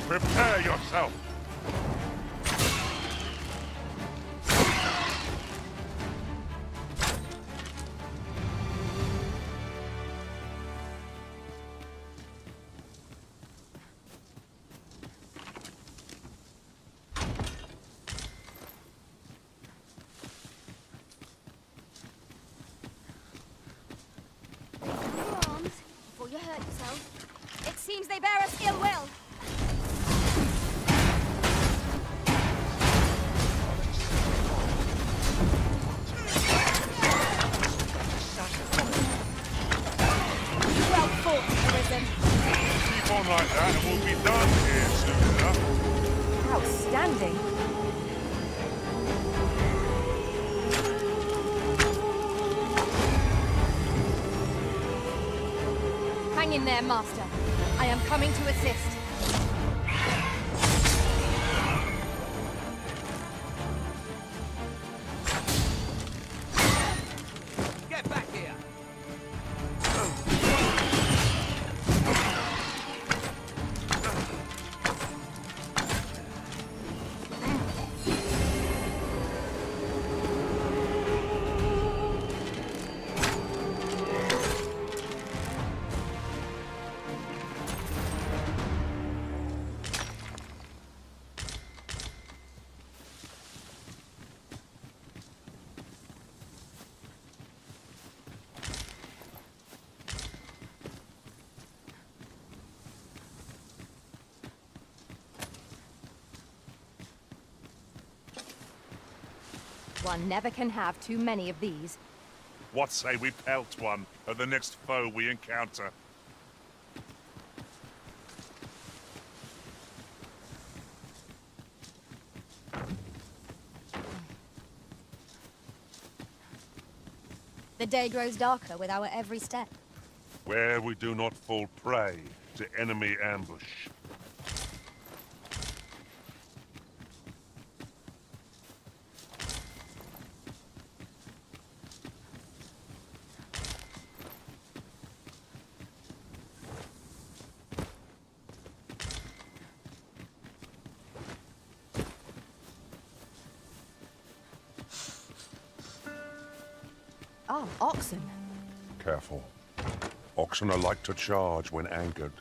Prepare yourself! Your arms before your Seems they bear us ill will. Well fought, Arisen. Keep on like that and we'll be done here soon enough. Outstanding. Hang in there, Master. I am coming to assist. Get back here! One never can have too many of these. What say we pelt one at the next foe we encounter? The day grows darker with our every step. Where we do not fall prey to enemy ambush. Oh, oxen. Careful. Oxen are like to charge when angered.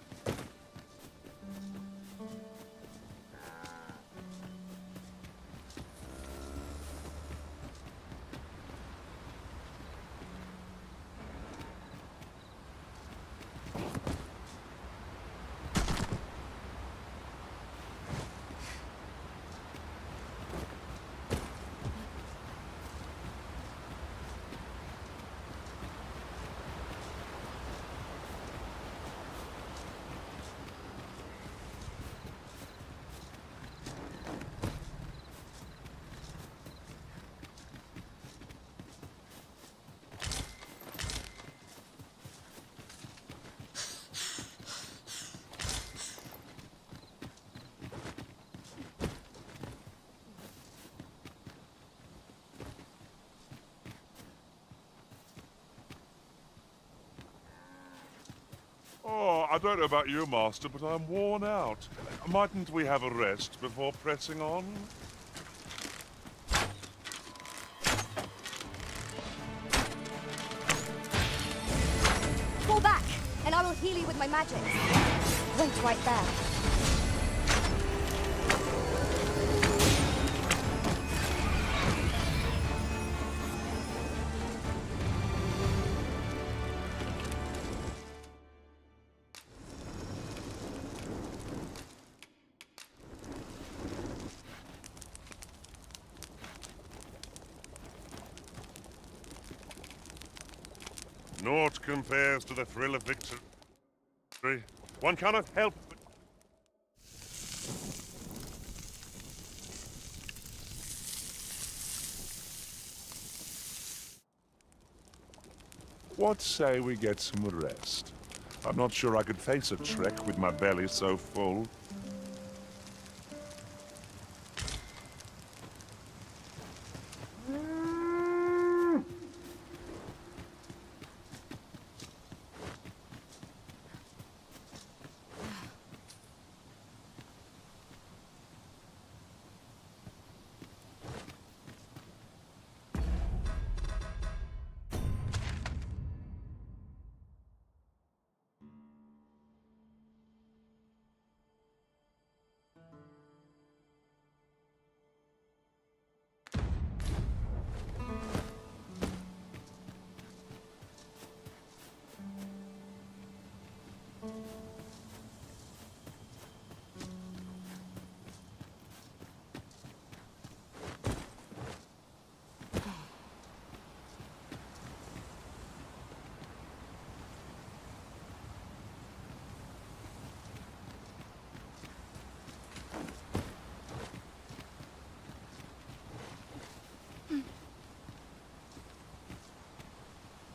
Oh, I don't know about you, Master, but I'm worn out. Mightn't we have a rest before pressing on? Fall back, and I will heal you with my magic. Wait right there. Naught compares to the thrill of victory. One cannot help but... What say we get some rest? I'm not sure I could face a trek with my belly so full.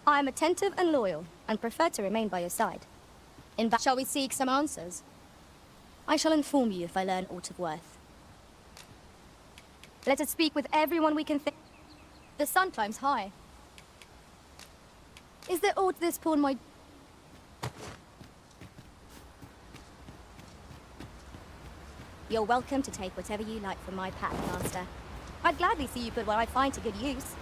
I am attentive and loyal, and prefer to remain by your side. Shall we seek some answers? I shall inform you if I learn aught of worth. Let us speak with everyone we can think. The sun climbs high. Is there aught this pawn might... You're welcome to take whatever you like from my pack, Master. I'd gladly see you put what I find to good use.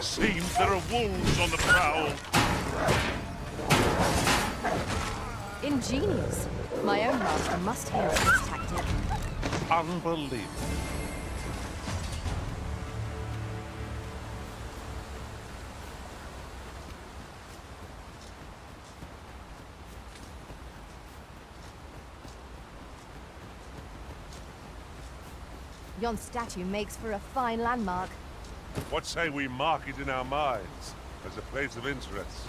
Seems there are wolves on the prowl. Ingenious. My own master must hear of this tactic. Unbelievable. Yon statue makes for a fine landmark. What say we mark it in our minds as a place of interest?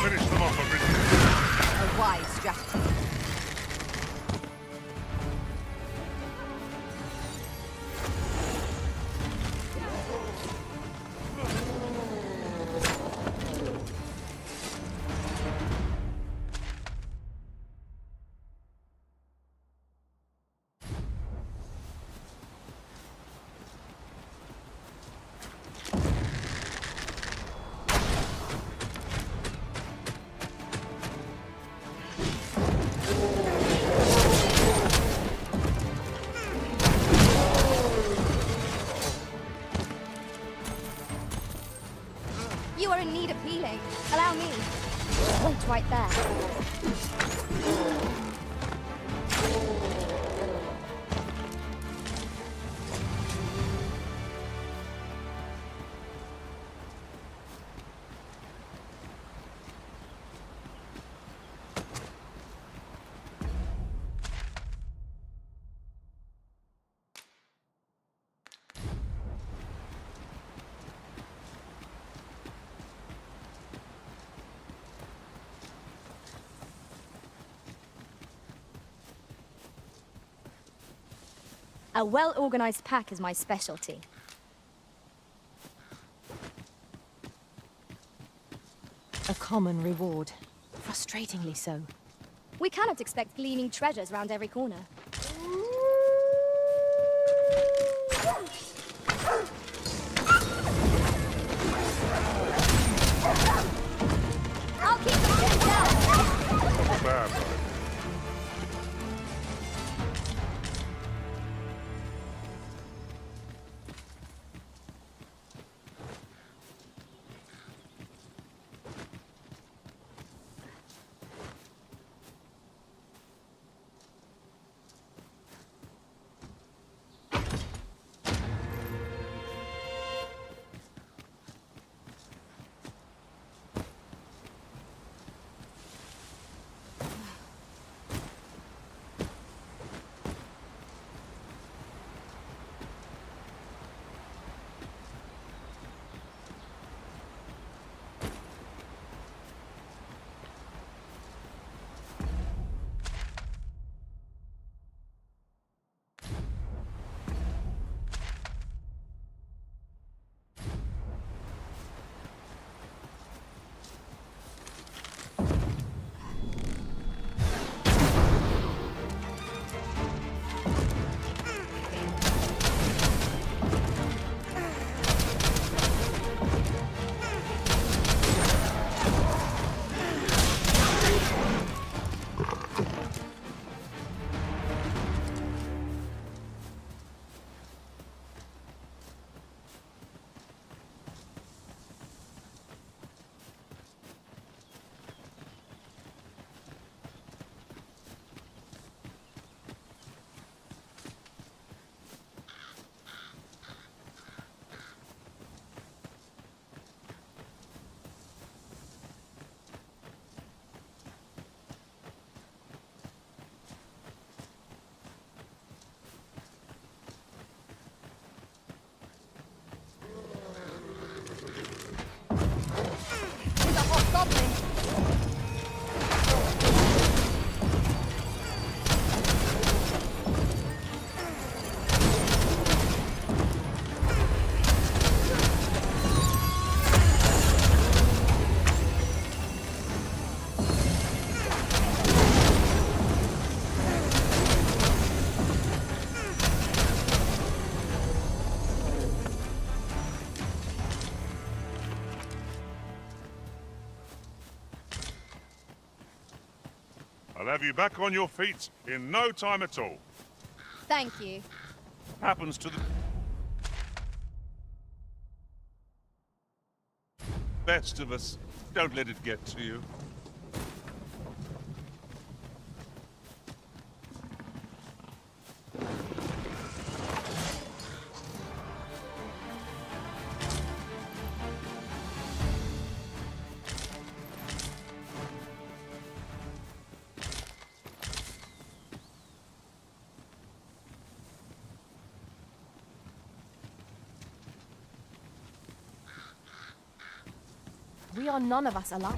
Finish them off originally. A wise strategy. You are in need of healing. Allow me. Wait right there. A well-organized pack is my specialty. A common reward. Frustratingly so. We cannot expect gleaming treasures round every corner. I'll keep them pinned down. Not bad, though. I'll have you back on your feet in no time at all. Thank you. Happens to the best of us. Don't let it get to you. We are none of us alike.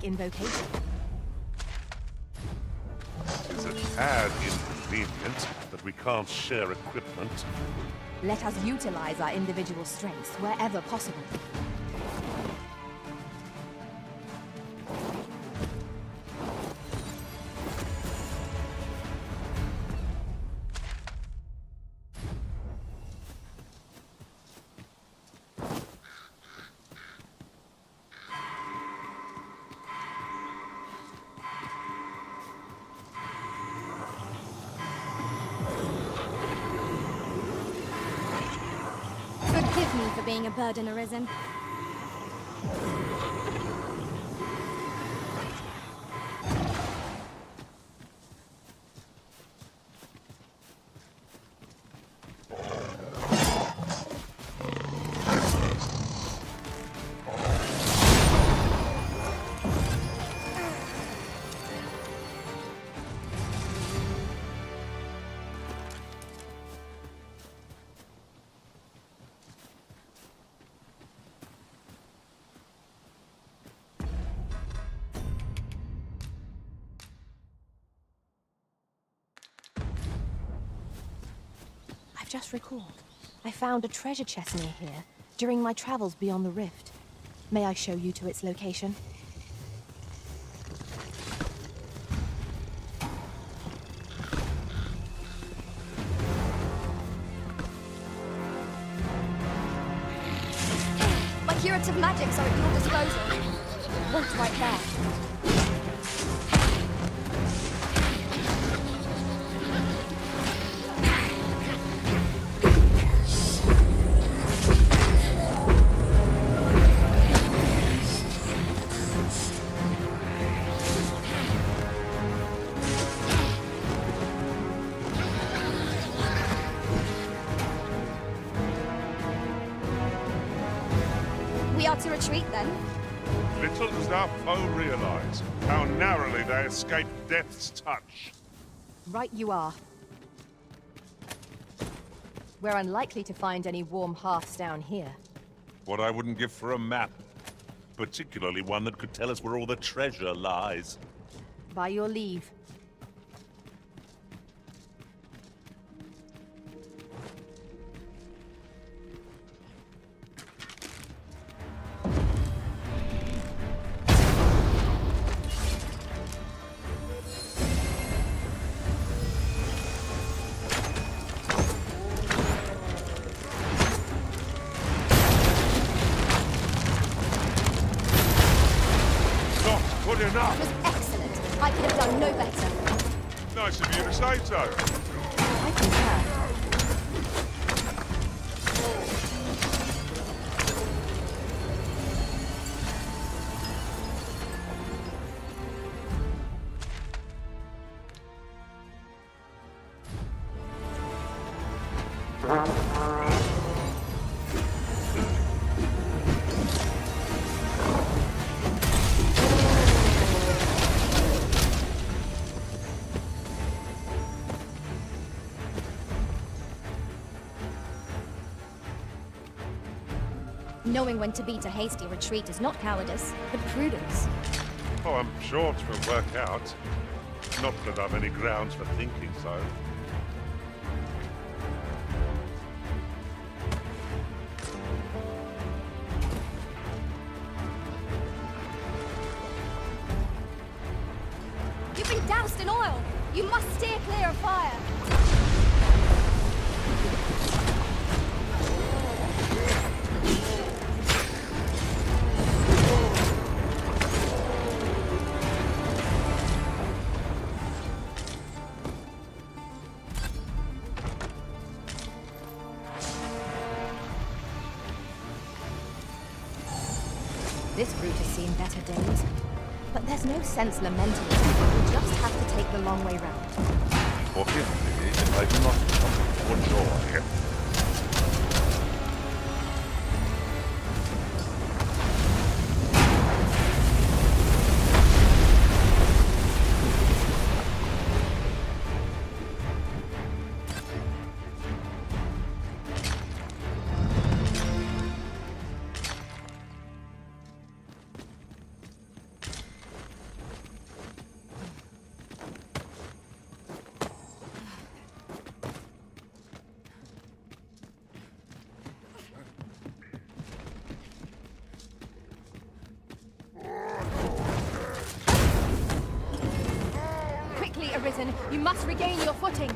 Invocation. It's a tad inconvenient that we can't share equipment. Let us utilize our individual strengths wherever possible. Forgive me for being a burden arisen. I've just recalled. I found a treasure chest near here during my travels beyond the rift. May I show you to its location? My curative magics are at your disposal. One's right there. We are to retreat then? Little does our foe realize how narrowly they escaped death's touch. Right you are. We're unlikely to find any warm hearths down here. What I wouldn't give for a map. Particularly one that could tell us where all the treasure lies. By your leave. Good enough. It was excellent. I could have done no better. Nice of you to say so. I concur. Knowing when to beat a hasty retreat is not cowardice, but prudence. Oh, I'm sure it will work out. Not that I've any grounds for thinking so. You've been doused in oil! You must steer clear of fire! This brute has seen better days. But there's no sense lamenting it. We just have to take the long way round. Forgive me if I do not come for joy. Arisen, you must regain your footing.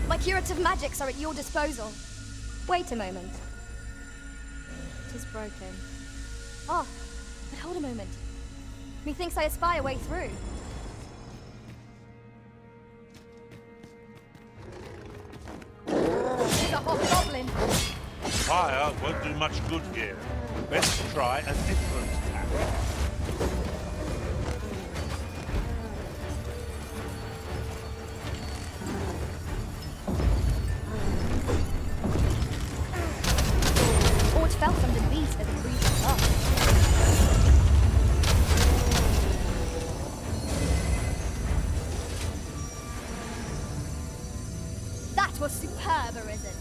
My curative magics are at your disposal. Wait a moment. It is broken. Oh, but hold a moment. Methinks I espy a way through. It's a hobgoblin. Fire won't do much good here. Best try a different tack. It fell from the beast as a breeze of love. That was superb, Arisen.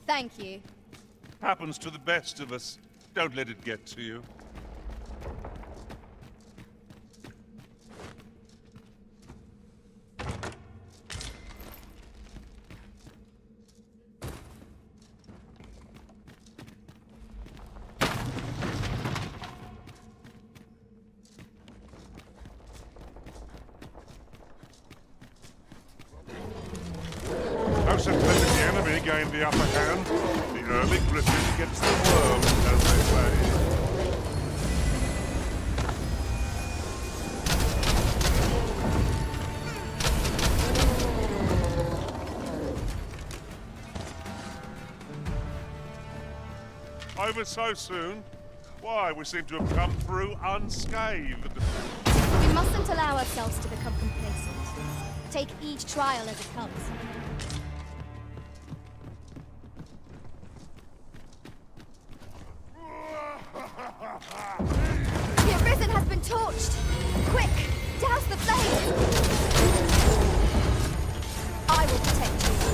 Thank you. Happens to the best of us. Don't let it get to you. No sense letting the enemy gain the upper hand. The early griffin gets the worm, as they say. Over so soon? Why, we seem to have come through unscathed. We mustn't allow ourselves to become complacent. Take each trial as it comes. The Arisen has been torched! Quick! Douse the flames! I will protect you.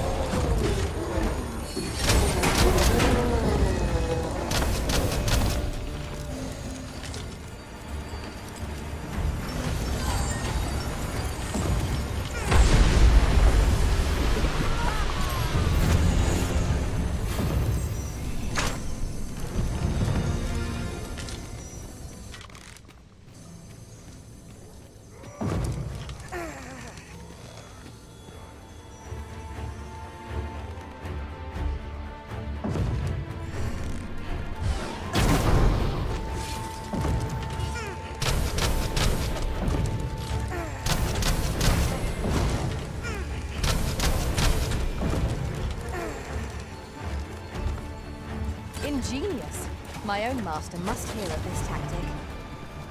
Ingenious. My own master must hear of this tactic.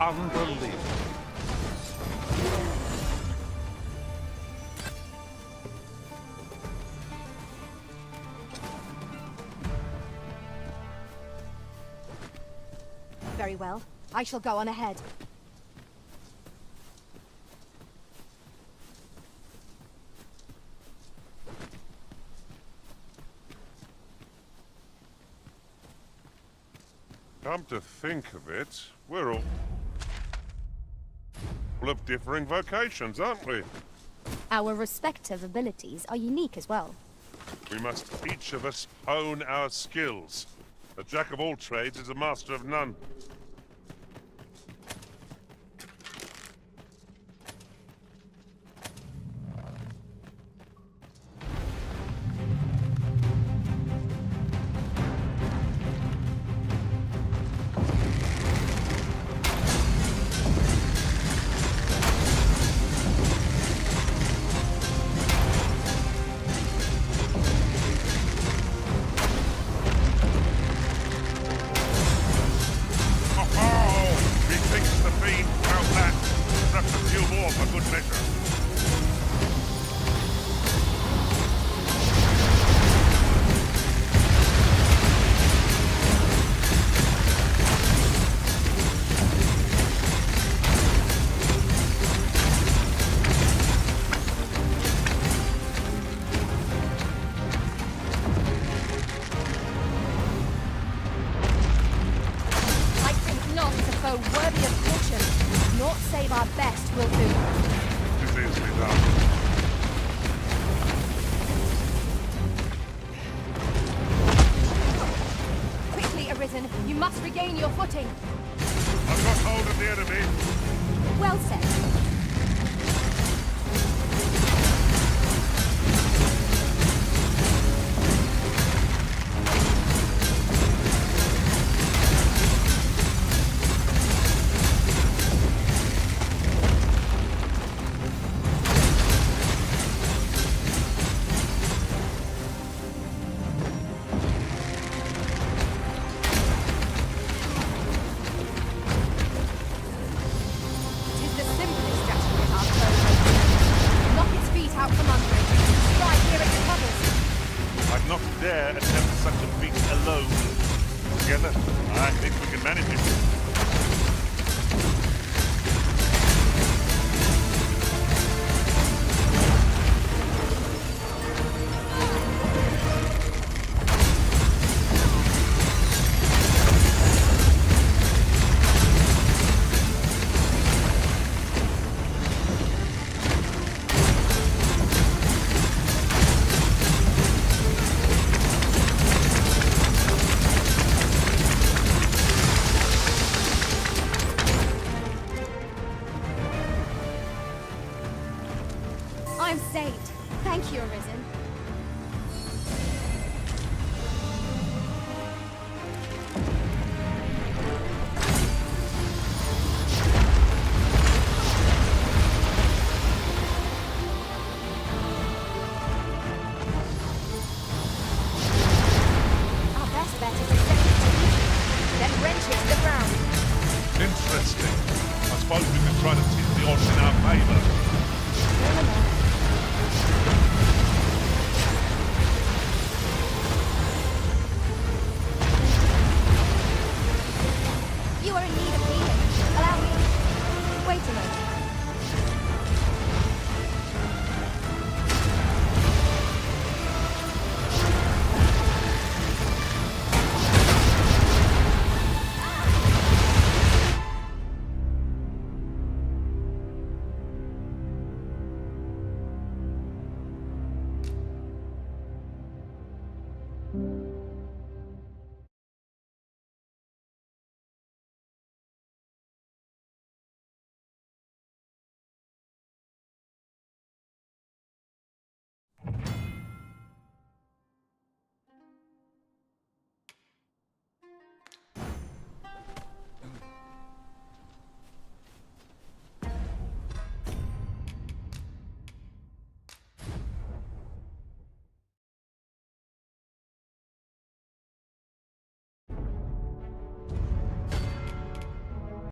Unbelievable. Very well. I shall go on ahead. Come to think of it, we're all of differing vocations, aren't we? Our respective abilities are unique as well. We must each of us hone our skills. A jack of all trades is a master of none. Worthy of caution. Naught save our best will do. It's easily done. Quickly, Arisen. You must regain your footing. I've got hold of the enemy. Well said. I'd not dare attempt such a feat alone. Together, I think we can manage it. I'm saved. Thank you, Arisen. Our best bet is to set it to heat, then wrench it to the ground. Interesting. I suppose we can try to tip the odds in our favour. You are in need of healing. Allow me. Wait a moment.